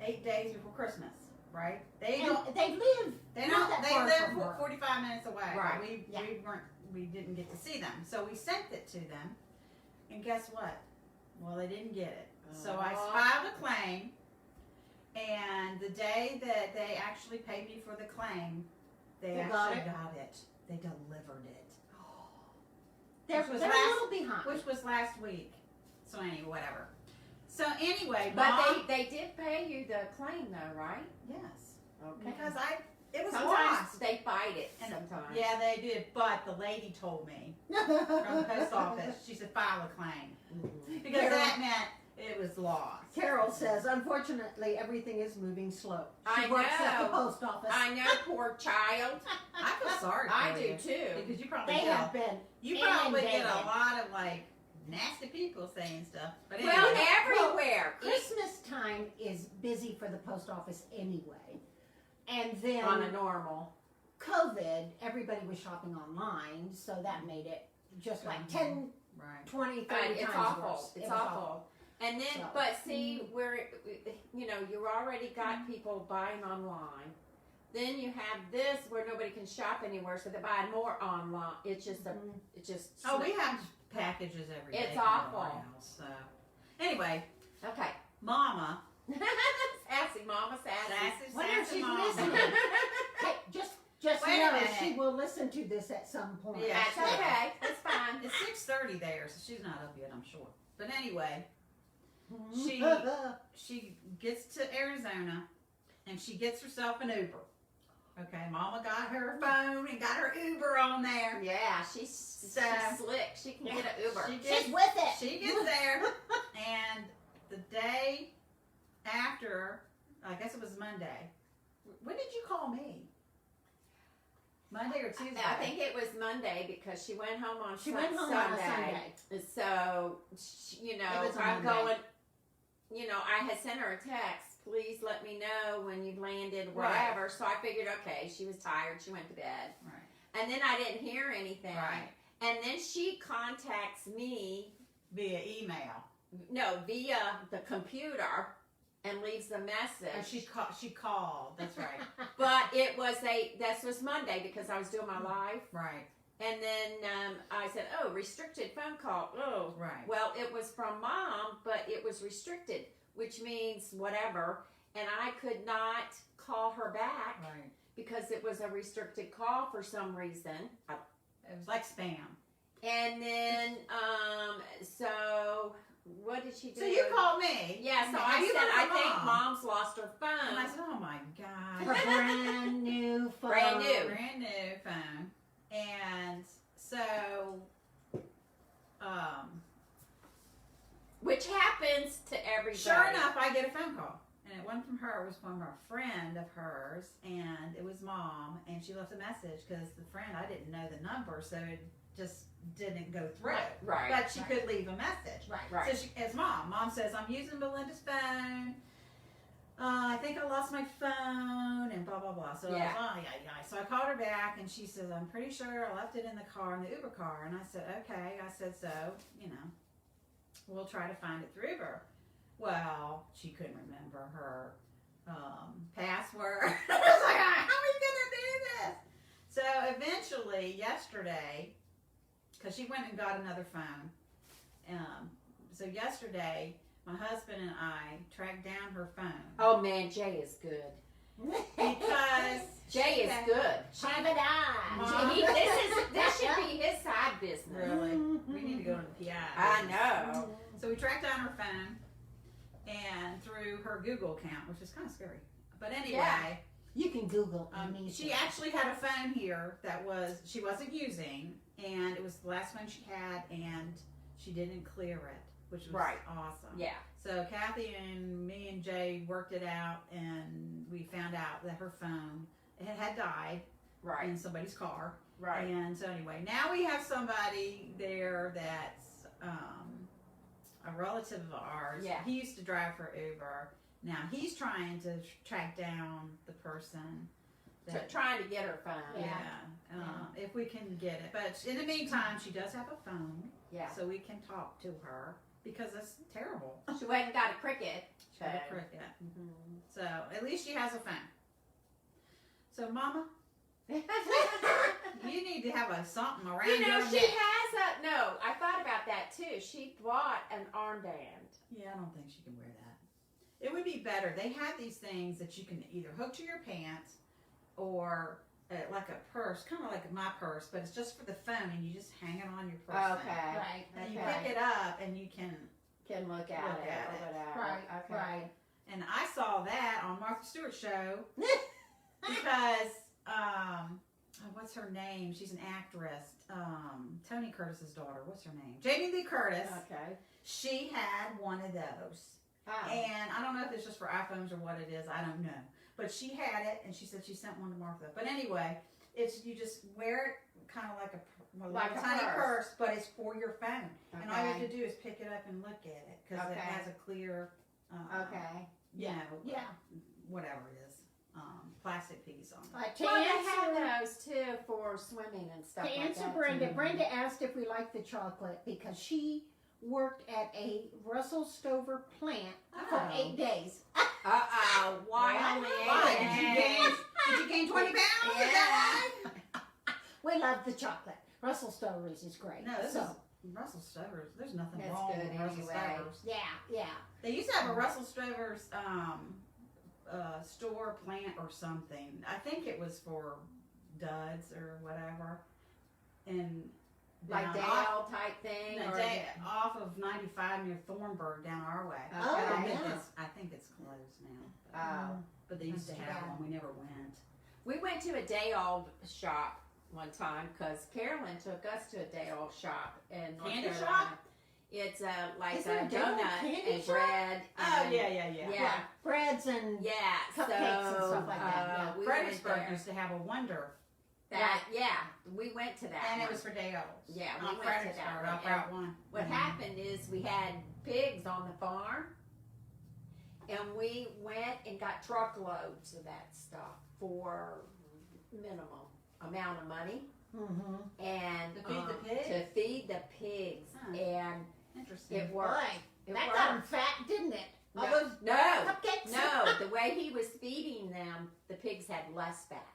8 days before Christmas, right? They don't. And they live. They not don't. that They far live from her. 45 minutes away. Right. We Yeah. we didn't get to see them, so we sent it to them. And guess what? Well, they didn't get it. So I Aw. filed a claim, and the day that they actually paid me for the claim, they actually got it. They delivered it. They're Which was a last- little behind. Which was last week. So anyway, whatever. So anyway, But Mom, they did pay you the claim though, right? yes, Okay. because it was Sometimes lost. they fight it. And- Sometimes. Yeah, they did. But the lady told me from the post office, she said file a claim Mhm. because Carol- that meant it was lost. Carol says, unfortunately, everything is moving slow. She I works at the know. post office. I know, poor child. I feel sorry for I you. do too. Because you probably They get have been. you probably get a inundated. lot of like nasty people saying stuff. But anyway, Well, everywhere. Christmas time is busy for the post office anyway. And then On a normal. COVID, everybody was shopping online, so that made it just like 10, right. 20, 30 It's times awful. worse. It's It was awful. And then, So- but see, where, you know, you already got people buying online. Then you have this where nobody can shop anywhere, so they buy more online. It's just Mhm. it's just. Oh, we have packages every day. It's from awful. our house, so anyway, Okay. Mama, Sassy, Mama, sassy. Wonder if sassy she's Mama. listening. Hey, just Wait a know minute. she will listen to this at some point. Yeah. That's okay. It's fine. It's 6:30 there, so she's not up yet, I'm sure. But anyway, Mhm. she gets to Arizona, and she gets herself an Uber. Okay, Mama got her phone and got her Uber on there. Yeah, she's slick. She can get an Uber. She gets, She's with it. she gets there, and the day after, I guess it was Monday. When did you call me? Monday or Tuesday? I think it was Monday because she went home on She went home on a Sunday. So, you know, It was a I'm Monday. going, you know, I had sent her a text, please let me know when you've landed, Right. wherever. So I figured, okay, she was tired, she went to bed. Right. And then I didn't hear anything. Right. And then she contacts me, Via email. no, via the computer and leaves a message. And she called. That's right. But it was this was Monday because I was doing my live. Right. And then I said, oh, restricted phone call. Oh, Right. well, it was from Mom, but it was restricted, which means whatever. And I could not call her back Right. because it was a restricted call for some reason. It was like spam. And then, so what did she do? So you called me. Yeah, so And I you said, went I to think Mom. Mom's lost her And I phone. said, oh my Her God. brand new phone. Brand new. Brand new phone. And so, Which happens to everybody. sure enough, I get a phone call. And it wasn't from her, it was from a friend of hers. And it was Mom. And she left a message because the friend, I didn't know the number, so it just didn't go through. Right. But she Right. could leave a message. Right. Right. So it's Mom. Mom says, I'm using Belinda's phone. I think I lost my phone and blah, blah, blah. So Yeah. I was, oh, yeah. So I called her back and she says, I'm pretty sure I left it in the car, in the Uber car. And I said, okay. I said, so, you know, we'll try to find it through Uber. Well, she couldn't remember her password. I was like, how are we going to do this? So eventually, yesterday, because she went and got another phone. So yesterday, my husband and I tracked down her phone. Oh man, Jay is good. Because Jay is good. Private eye. Mom. This should be his side business. Really, we need to go to the PI. I know. So we tracked down her phone and through her Google account, which is kind of scary. But anyway, Yeah. You can Google. she actually had a phone here that she wasn't using, and it was the last one she had, and she didn't clear it, which was Right. awesome. Yeah. So Cathy and me and Jay worked it out, and we found out that her phone had died Right. in somebody's car. Right. And so anyway, now we have somebody there that's a relative of ours. Yeah. He used to drive for Uber. Now he's trying to track down the person. Trying to get her phone. Yeah. If we can get it. But in the meantime, she does have a phone. Yeah. So we can talk to her because it's terrible. She went and got a cricket. She had a phone. cricket. Mhm. So at least she has a phone. So Mama, You need to have something around You know, your she neck. has a, no, I thought about that too. She bought an armband. Yeah, I don't think she can wear that. It would be better. They have these things that you can either hook to your pants or like a purse, kind of like my purse, but it's just for the phone, and you just hang it on your purse. Okay. Right. And you Okay. pick it up, and you can. Can look at Look it at or it. whatever. Right. Okay. Right. And I saw that on Martha Stewart's show because what's her name? She's an actress. Tony Curtis's daughter. What's her name? Jamie Lee Curtis. Okay. She had one of those. Oh. And I don't know if it's just for iPhones or what it is. I don't know. But she had it, and she said she sent one to Martha. But anyway, it's you just wear it kind of like a tiny purse, but it's for your phone. Okay. And all you have to do is pick it up and look at it because it Okay. has a clear, okay. you know, Yeah. whatever it is, plastic piece on it. To Well, they answer, have those too for swimming and stuff to like answer that. Brenda, too. Brenda asked if we liked the chocolate because she worked at a Russell Stover plant for Oh. 8 days. Why Why? only Why? 8 Did you gain 20 pounds? Is that We love the chocolate. Russell Stover's is great. why? No, this so, is Russell Stover's. There's nothing That's wrong good with Russell anyway. Stover's. yeah. They used to have a Russell Stover's store plant or something. I think it was for duds or whatever. And Like down off, Dale type thing? no, or off of 95 near Thornburg down our way. Oh, yeah. I think it's closed now. Oh. But they used to That's have too bad. one. We never went. We went to a day old shop one time because Carolyn took us to a day old shop in North Candy Carolina. shop? It's like Is there a a day old donut candy and shop? bread. Oh, and- yeah. Yeah. Breads and Yeah, Cupcakes and so, stuff like that, yeah. we went Fredericksburg there. used to have a Wonder. We went to that And one. it was for day olds. Yeah, we on went to that Fredericksburg, one. off Route 1. What happened is we had pigs on the farm, and we went and got truckloads of that stuff for minimal amount of money, and To feed the pigs? to feed the pigs, Huh. and Interesting. it worked. boy, It that worked. got 'em fat, didn't it? All No, those no, cupcakes. no. The way he was feeding them, the pigs had less fat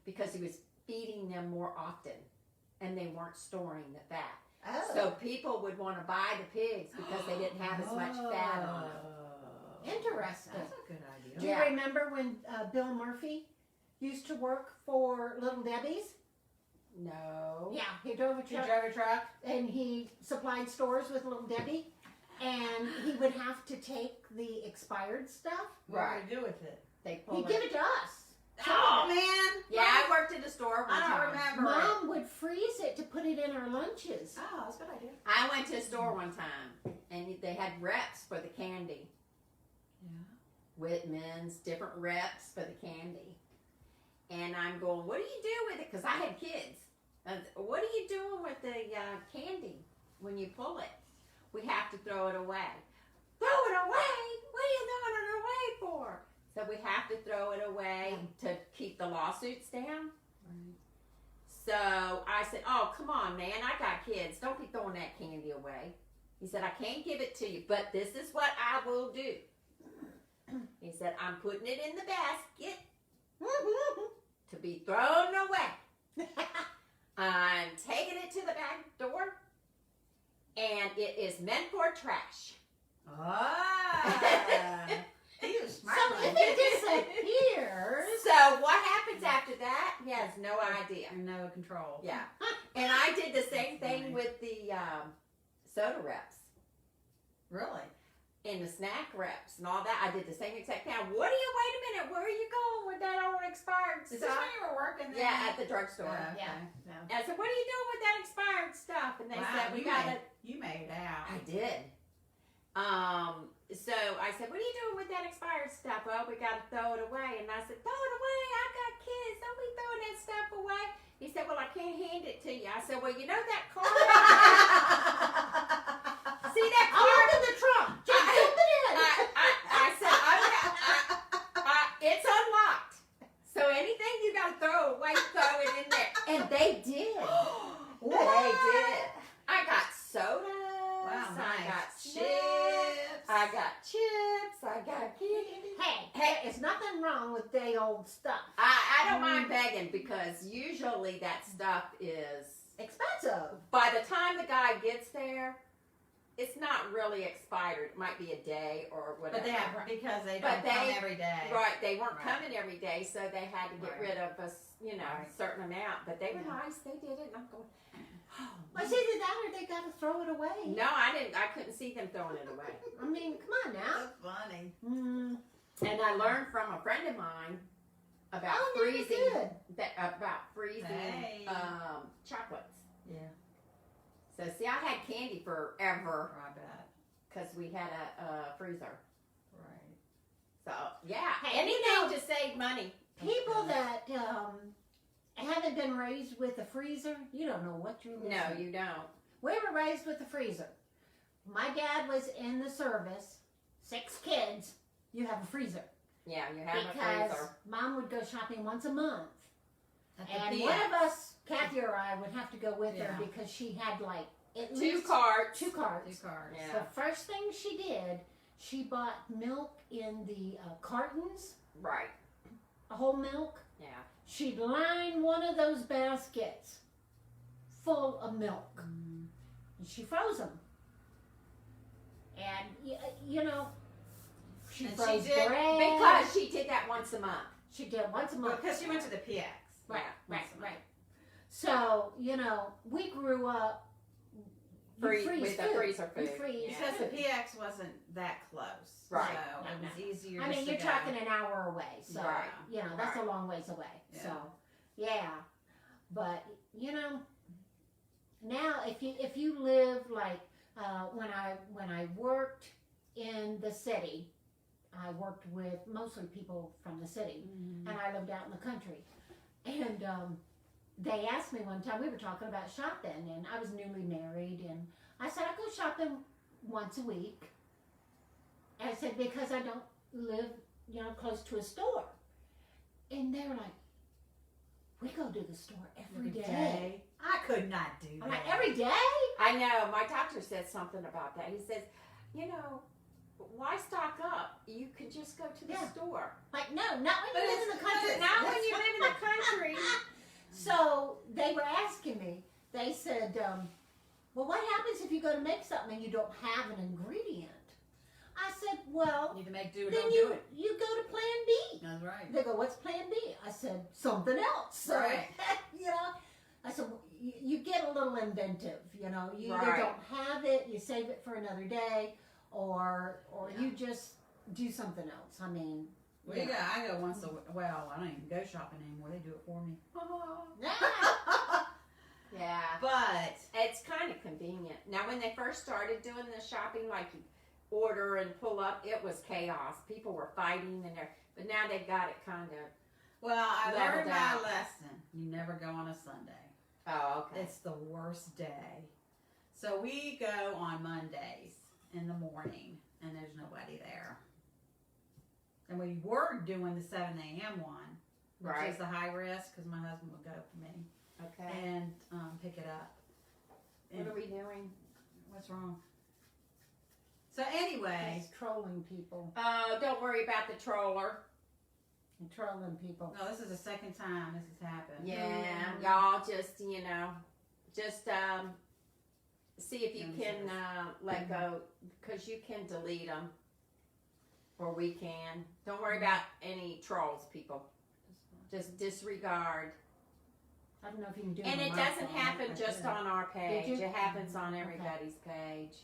because he was feeding them more often, and they weren't storing the fat. Oh, So people would want to buy the pigs because they didn't have as much fat on them. interesting. That's a good idea. Do Yeah. you remember when Bill Murphy used to work for Little Debbie's? No. Yeah, he drove a You truck drove a truck? and he supplied stores with Little Debbie, and he would have to take the expired stuff. What would you do with it? They pull He'd it. give it to us. Oh, man. Yeah, I worked at a store one I time. don't remember Mom would freeze it to put it in our lunches. Oh, that's a good idea. I went to a store one time, and they had reps for the candy. Yeah. Whitman's, different reps for the candy. And I'm going, what do you do with it? Because I had kids. What are you doing with the candy when you pull it? We have to throw it away. Throw it away? What are you throwing it away for? So we have to throw it away to keep the lawsuits down. Right. So I said, oh, come on, man. I got kids. Don't be throwing that candy away. He said, I can't give it to you, but this is what I will do. He said, I'm putting it in the basket to be thrown away. I'm taking it to the back door, and it is meant for trash. Ah. He was smart. So if it disappears, So what happens after that? He has no idea. No control. Yeah. And I did the same thing with the soda reps Really? and the snack reps and all that. I did the same exact thing. What are you, wait a minute, where are you going with that old expired Is this stuff? when you were working there? Yeah, at the drugstore. Oh, okay. Yeah. And I said, what are you doing with that expired stuff? And they Wow, said, we you got made- it. You made it out. I did. So I said, what are you doing with that expired stuff? Well, we got to throw it away. And I said, throw it away. I got kids. Don't be throwing that stuff away. He said, well, I can't hand it to you. I said, well, you know that card? See that I'll card? open the trunk. Just dump it in. I said, it's unlocked. So anything you got to throw away, throw it in there. And they did. They did. I got sodas. Wow, I got nice. chips. I I got chips. I got candy. Hey, there's nothing wrong with day old stuff. I don't mind begging because usually that stuff is, Expensive. by the time the guy gets there, it's not really expired. It might be a day or whatever. But they have, because they But don't come they- every day. Right, they weren't Right. coming every day, so they had to get Right. rid of a Right. certain amount. But they were Yeah. nice. They did it, and I'm going. Oh, Well, it's either that or they got to throw it away. no, I didn't. I couldn't see them throwing it away. I mean, come on now. That's funny. And I learned from a friend of mine about Oh, no, that's freezing good. freezing Hey. chocolates. Yeah. So see, I had candy forever I bet. because we had a freezer. Right. So yeah, Hey, anything to save money. People that haven't been raised with a freezer, you don't know what you're missing. No, you don't. We were raised with a freezer. My dad was in the service, 6 kids. You have a freezer. Yeah, you have a Because freezer. Mom would go shopping once a month. At the And PX. one of us, Kathy or I, would have to go with her Yeah. because she had like at 2 least carts. 2 carts. 2 cars. Yeah. The first thing she did, she bought milk in the cartons, Right. a whole milk. Yeah. She'd line one of those baskets full of milk. Mm. And she froze them. And, you know, she And she froze did bread. Because she did that once a month. She did once a month. Because she went to the PX. Right, Yeah, right, once a month. right. So, you know, we grew up you freeze With the food. freezer You food. freeze Yeah. Because the PX wasn't that close. Right. So No, it was easier I just mean, to you're go. talking an hour away. So, Right. you know, that's a Right. long ways away. Yeah. So, yeah. But, you know, now if you live like when I worked in the city, I worked with mostly people from the city, Mm-hmm. and I lived out in the country. And they asked me one time, we were talking about shopping, and I was newly married, and I said, I go shopping once a week. And I said, because I don't live, you know, close to a store. And they're like, we go to the store every day. I could not do that. I'm like, every day? I know. My doctor said something about that. He says, you know, why stock up? You could just go to the Yeah. store. Like, no, not when But you live in it's- the country. but Not when you live in the country. So they were asking me, they said, well, what happens if you go to make something and you don't have an ingredient? I said, well, Need to make do or then don't do you it. go to plan B. That's right. They go, what's plan B? I said, something else. So, Right. you know, I said, well, you get a little inventive, you know. You either Right. don't have it, you save it for another day, or you just do something else. I mean, I go once a well, I don't even go shopping anymore. They do it for me. yeah. Yeah. But It's kind of convenient. Now, when they first started doing the shopping, like you order and pull up, it was chaos. People were fighting and but now they've got it kind of. well, I Leveled learned my out. lesson. You never go on a Sunday. Oh, okay. It's the worst day. So we go on Mondays in the morning, and there's nobody there. And we were doing the 7 a.m. one, which Right. is the high risk, because my husband would go for me Okay. and pick it up. And What are we doing? what's wrong? So anyway, He's trolling people. Don't worry about the troller. And trolling people. no, this is the second time this has happened. Yeah, y'all just, just see if you can let go, because you can delete them, or we can. Don't worry about any trolls, people. Just disregard. I don't know if you can do it. And on it my doesn't phone. happen I just did. on our page. Did you? It happens on Okay. everybody's page.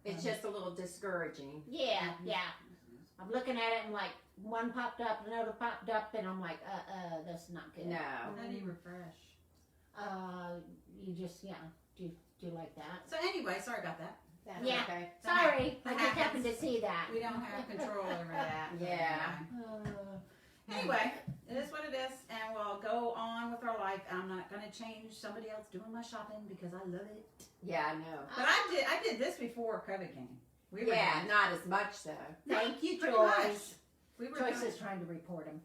It's just a little discouraging. Yeah, yeah. I'm looking at it and like one popped up, another popped up, and I'm like, that's not good. No. How do you refresh? You just do like that. So anyway, sorry about that. That's Yeah. okay. Sorry, I That just happened to happens. see that. We don't have control over that. Yeah. Anyway, it is what it is, and we'll go on with our life. I'm not going to change somebody else doing my shopping because I love it. Yeah, I know. But I did this before COVID came. We were Yeah, doing- not as much though. Thank you, Pretty much. Joyce. We were Joyce doing- is trying to report him.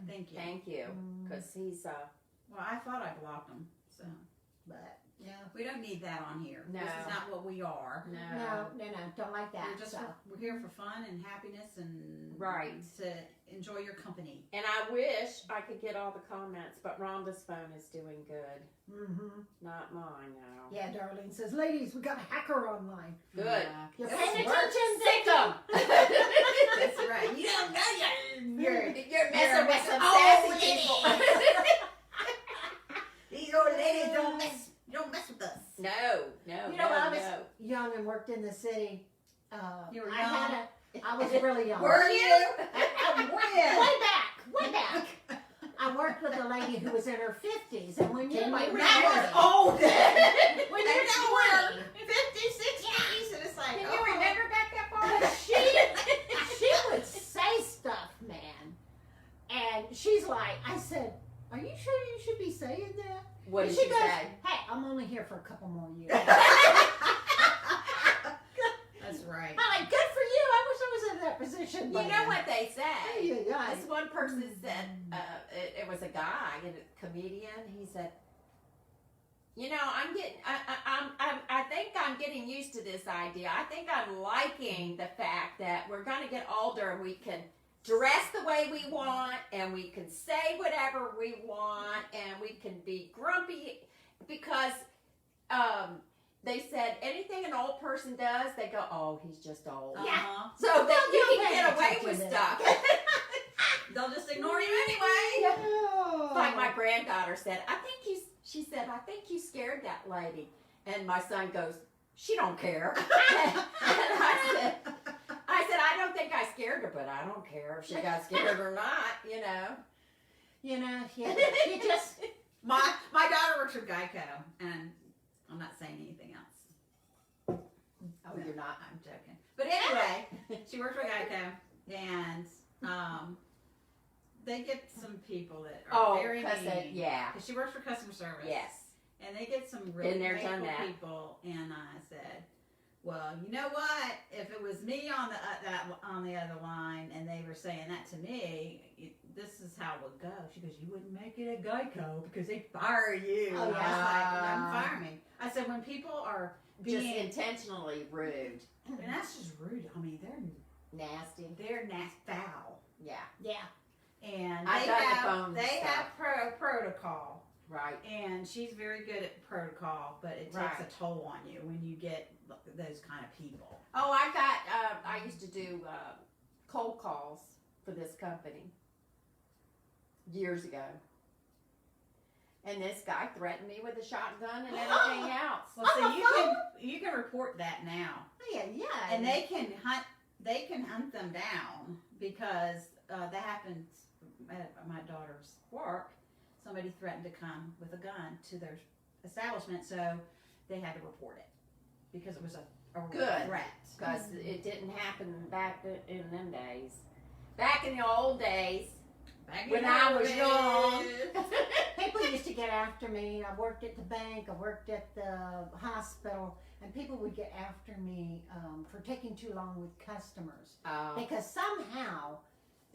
Thank you. Thank you. Because he's Well, I thought I blocked him. So But Yeah. We don't need that on here. No. This is not what we are. No, don't like that. We're here for fun and happiness and Right. to enjoy your company. And I wish I could get all the comments, but Rhonda's phone is doing good. Mm-hmm. Not mine now. Yeah, Darlene says, ladies, we got a hacker online. Good. Yeah. You're This paying works. attention, Sick 'em. That's right. You don't know You're messing with some old sassy lady. people. These old ladies don't mess with us. No. You know, when I was young and worked in the city, You were I was really young. Were you? Way back. I worked with a lady who was in her 50s, and when you're like, That was old. when And you're now 20, we're 50s, 60s, and it's like, Can you remember back that far? she would say stuff, man. And she's like, I said, are you sure you should be saying that? What And did she goes, say? hey, I'm only here for a couple more years. That's right. I'm like, good for you. I wish I was in that position. You know what they say? Yeah. This one person said, it was a guy, a comedian. He said, you know, I think I'm getting used to this idea. I think I'm liking the fact that we're going to get older and we can dress the way we want and we can say whatever we want and we can be grumpy because they said anything an old person does, they go, oh, he's just old. Uh-huh. So that Well, you they'll can pay get away attention with to stuff. They'll just ignore you anyway. Like my granddaughter said, she said, I think you scared that lady. And my son goes, she don't care. And I said, I don't think I scared her, but I don't care if she got scared or not, you know. You just, My daughter works for Geico, and I'm not saying anything else. Oh, you're not. I'm joking. But anyway, she works for Geico, and they get some people that are very mean. Yeah. 'Cause she works for customer service. Yes. And they get some really Been there, done hateful that. people, and I said, well, you know what? If it was me on the other line, and they were saying that to me, this is how it would go. She goes, you wouldn't make it at Geico because they'd fire you. Oh, And I was yeah. like, don't fire me. I said, when people are Just being, intentionally rude. and that's just rude. I mean, Nasty. they're foul, Yeah. and I've they done the have phone stuff. protocol. Right. And she's very good at protocol, but it takes Right. a toll on you when you get those kind of people. Oh, I used to do cold calls for this company years ago. And this guy threatened me with a shotgun and everything else. Well, so you can report that now, yeah. and they can hunt them down because that happened at my daughter's work. Somebody threatened to come with a gun to their establishment, so they had to report it because it was a Good. threat. Because it didn't happen back in them days. Back in the old days. Back When in I the was days. young. People used to get after me. I worked at the bank. I worked at the hospital. And people would get after me for taking too long with customers. Because somehow,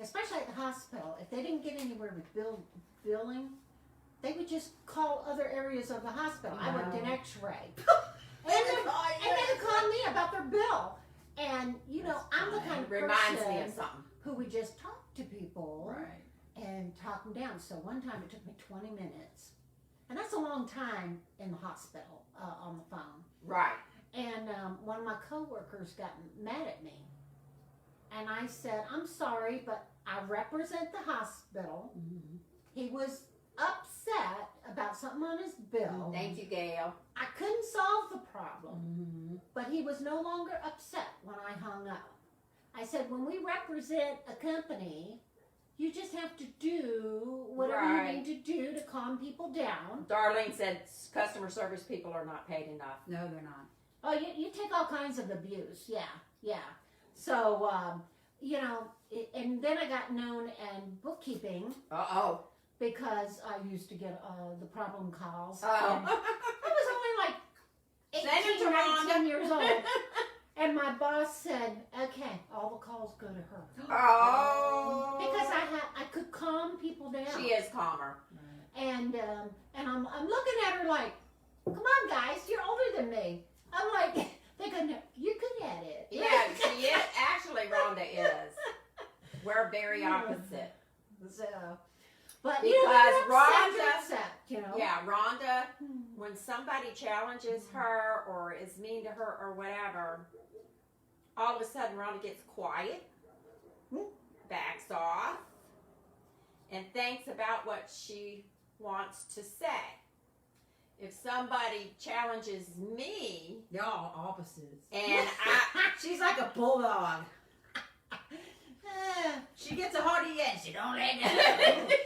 especially at the hospital, if they didn't get anywhere with billing, they would just call other areas of the hospital. I worked in X-ray. And they would call me about their bill. And, you know, I'm the kind of Reminds me of person something. who would just talk to people Right. and talk them down. So one time it took me 20 minutes. And that's a long time in the hospital on the phone. Right. And one of my coworkers got mad at me. And I said, I'm sorry, but I represent the hospital. Mm-hmm. He was upset about something on his bill. Thank you, Gail. I couldn't solve the problem, Mm-hmm. but he was no longer upset when I hung up. I said, when we represent a company, you just have to do whatever Right. you need to do to calm people down. Darlene said customer service people are not paid enough. No, they're not. Oh, you take all kinds of abuse. Yeah. So, you know, and then I got known in bookkeeping Uh-oh. because I used to get the problem calls. Oh. And I was only like Send it 18 to or Rhonda. 19 years old. And my boss said, okay, all the calls go to her. Oh. Because I could calm people down. She is calmer. And I'm looking at her like, Come on, guys, you're older than me. I'm like, they're going to, you're good at it. Yeah, she is. Actually, Rhonda is. We're very opposite. So, but Because you know, Rhonda- upset, you know. Yeah, Rhonda, when somebody challenges her or is mean to her or whatever, all of a sudden Rhonda gets quiet, backs off, and thinks about what she wants to say. If somebody challenges me, Y'all opposites. and She's like a bulldog. Eh, She gets a hold of you and she don't let go.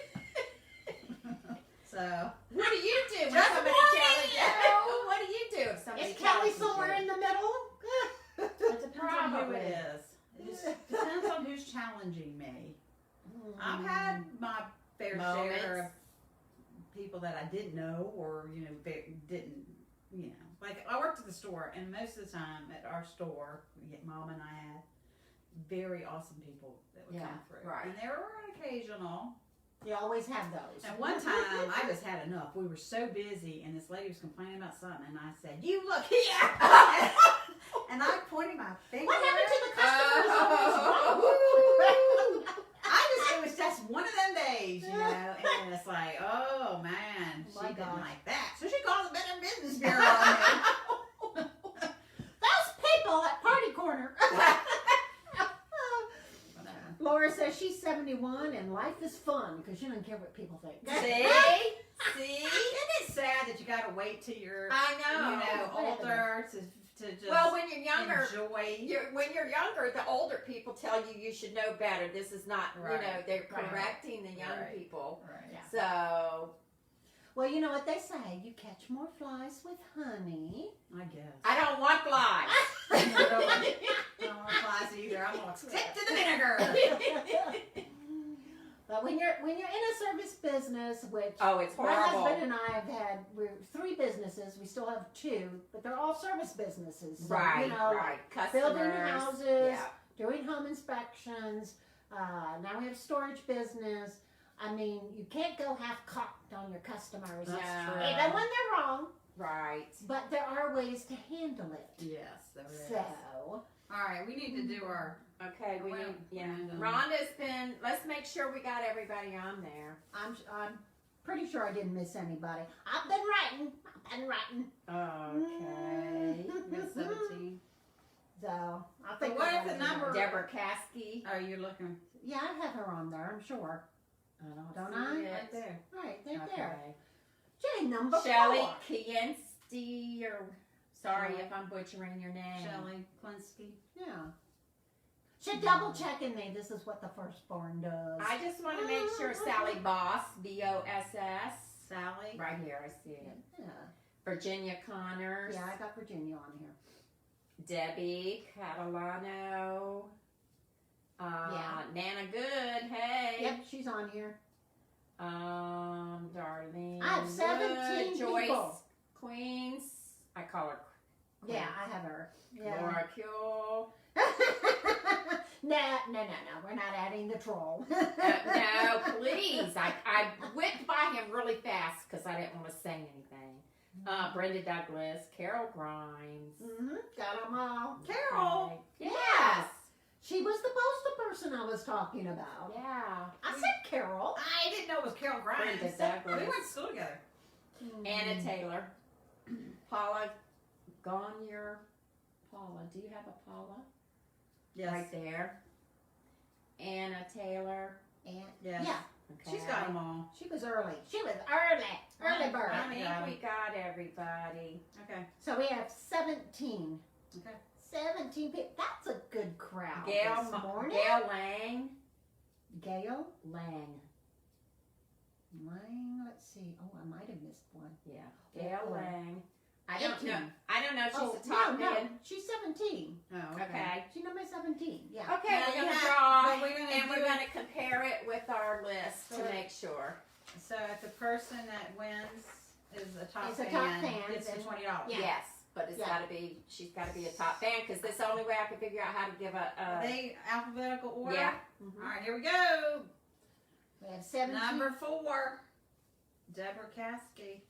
So what do you do when Just somebody warning challenges you? What do you do if somebody is Kelly challenges somewhere you? in the middle? it depends on who Probably. it is. It just depends on who's challenging me. I've had my fair share Moments. of people that I didn't know or, didn't, like I worked at the store and most of the time at our store, Mom and I had very awesome people that would Yeah, come through. right. And there were occasional. You always have those. And one time I just had enough. We were so busy and this lady was complaining about something and I said, "You look here." And I pointed my finger. What happened to the customers? It was just one of them days, and it's like, oh man, Oh, she my didn't gosh. like that. So she called the Better Business Bureau on me. Those people at Party Corner. Whatever. Laura says she's 71 and life is fun because she doesn't care what people think. See? Isn't it sad that you gotta wait till you're, I know. older to just Well, when you're younger, enjoy? when you're younger, the older people tell you should know better. This is not, Right. they're Right. correcting the young Right. people. Right. Yeah. So, Well, you know what they say. You catch more flies with honey. I guess. I don't want flies. I don't want flies either. I'm gonna stick to the vinegar. But when you're in a service business, which Oh, it's my horrible. husband and I have had, we're 3 businesses. We still have 2, but they're all service businesses. So, Right, you know, right. building Customers. houses, Yeah. doing home inspections. Now we have storage business. I mean, you can't go half-cocked on your customers. That's No. true. Even when they're wrong, Right. but there are ways to handle it. Yes, there is. So, All right, we need to do our. Okay, we Well, need, yeah. and, Rhonda's been, let's make sure we got everybody on there. I'm pretty sure I didn't miss anybody. I've been writing. Okay. Miss 17. So, I think. what I if got the number- everybody. Deborah Caskey. Oh, you're looking Yeah, I have her on there, I'm sure. Don't I? see it. right there. Right, there. Okay. Jay, number Shelley 4. Kiensti, or sorry Shelley. if I'm butchering your name. Shelley Klinsky. Yeah. Should double checking me. This is what the firstborn does. I just want to make sure Sally Boss, B-O-S-S. Sally. Right here, I see it. Yeah. Virginia Connors. Yeah, I got Virginia on here. Debbie Catalano. Yeah. Nana Good, hey. Yep, she's on here. Darlene. I have 17 Good. Joyce people. Queens. I call her Yeah, I have her. Yeah. Laura Kuehl. No, we're not adding the troll. No, please. I whipped by him really fast because I didn't want to say anything. Brenda Douglas, Carol Grimes. Got them all. Carol. Okay. Yes. She was the postal person I was talking about. Yeah. I said Carol. I didn't know it was Carol Grimes. Brenda Douglas. We went to school together. Anna Taylor. Paula Gonyer. Paula. Do you have a Paula? Yes. Right there. Anna Taylor. And Yes. yeah, Okay. She's got them all. she was early. She was early bird. I think we got everybody. Okay. So we have 17. Okay. 17 people. That's a good crowd Gail this morning. Gail Lang. Gail Lang. Lang. Let's see. Oh, I might have missed one. Yeah. Gail Oh. Lang. I don't 18. know. I don't know if she's Oh, the top no, bid. she's 17. Oh, Okay. She's number 17. Yeah. Okay, Now we're you gonna have- draw, but we're gonna and do we're it- gonna compare it with our list So to it- make sure. So if the person that wins is a top Is a fan, top fan, it's the then- $20. Yeah. Yes, but it's Yeah. gotta be. She's gotta be a top fan because this is the only way I can figure out how to give Are a. they alphabetical order? Yeah. All right, here we go. We have 17. Number 4, Deborah Caskey.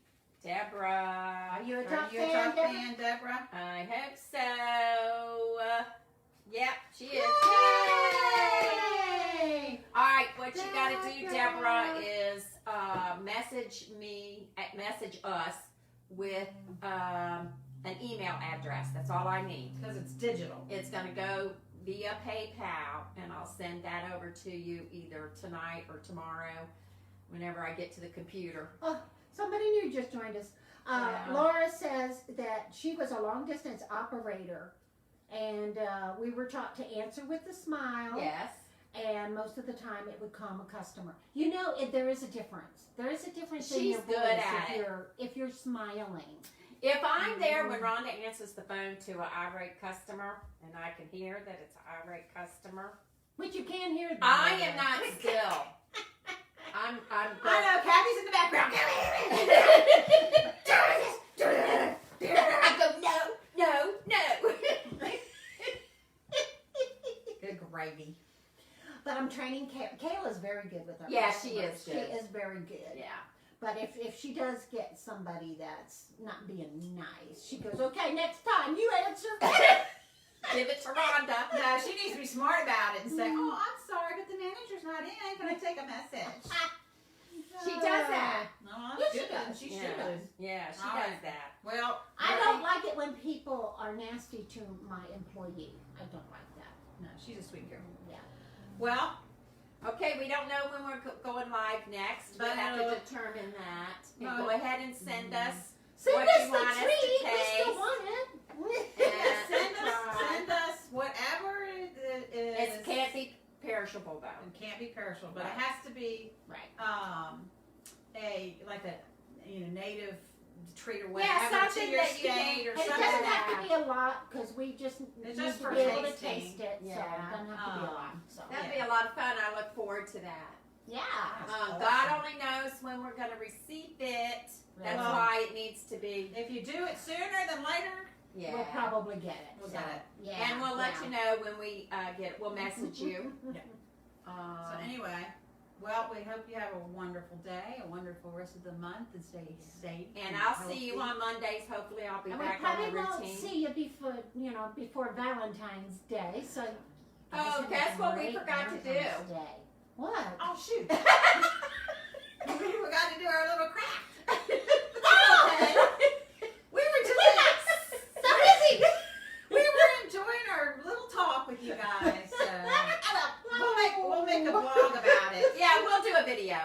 Deborah. Are you a Are top you a fan, top Deborah? fan, Deborah? I hope so. Yep, she is. Yay! All right, what you got to do, Deborah. Deborah, is message us with an email address. That's all I need. Because it's digital. It's going to go via PayPal, and I'll send that over to you either tonight or tomorrow whenever I get to the computer. Somebody new just joined us. Laura says that she was a long distance operator, and we were taught to answer with a smile. Yes. And most of the time, it would calm a customer. You know, there is a difference. There is a difference in She's your good voice at if you're smiling. If I'm there when Rhonda answers the phone to an irate customer, and I can hear that it's an irate customer, Which you can hear. I am not still. I'm I know, Kathy's in the background. I go, no. Good gravy. But I'm training Kayla's very good with her. Yeah, she customers. is good. She is very good. Yeah. But if she does get somebody that's not being nice, she goes, okay, next time you answer. Give it to Rhonda. No, she needs to be smart about it and say, oh, I'm sorry, but the manager's not in. Can I take a message? She does that. No, Yes, that's she good. does. She Yeah. should. Yeah, she All does right. that. Well, I don't like it when people are nasty to my employee. I don't like that. No, she's a sweet girl. Yeah. Well, Okay, we don't know when we're going live next. We have to determine that. And No. go ahead and send us. Send What us you the want us to treat. We taste. still want it. send us whatever it is. It can't be perishable though. It can't be perishable, but Right. it has to be Right. a native treat or Yeah, whatever to something your that you state can- or And it something. doesn't that. have to be a lot because we just need just to for be able to tasting. taste it. So Yeah. it doesn't have to be a lot. So That'd be a lot of fun. I look forward to that. yeah. God only knows when we're going to receive it. That's Well, why it needs to be. If you do it sooner than later, Yeah. We'll probably get it. we'll so, get it. Yeah. And we'll let you know when we get it. We'll message you. Yeah. So anyway, well, we hope you have a wonderful day, a wonderful rest of the month, and stay safe. And I'll see you on Mondays. Hopefully, I'll be And we back on probably the won't routine. see you before Valentine's Day. So. Oh, just have a guess what we great forgot to do? Valentine's Day. What? Oh shoot! We forgot to do our little craft. We were just So busy. we were enjoying our little talk with you guys. So we'll make a vlog about it. Yeah, we'll do a video.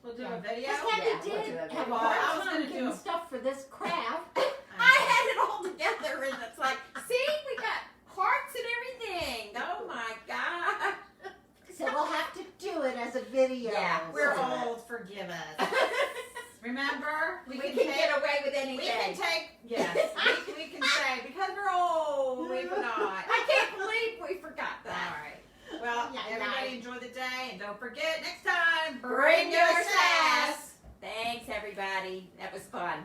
We'll do a video. Because Kathy Yeah, we'll do did it. have a Well, I hard was time gonna do getting a- stuff for this craft. I had it all together, and it's like, see, we got hearts and everything. Oh my god. So we'll have to do it as a video. Yeah, We're So- old. Forgive us. Remember, We can get away with anything. We can take. Yes, we can say because we're old, we forgot. I can't believe we forgot All that. right. Well, Yeah, everybody nice. enjoy the day, and don't forget next time, Bring your sass. Thanks, everybody. That was fun.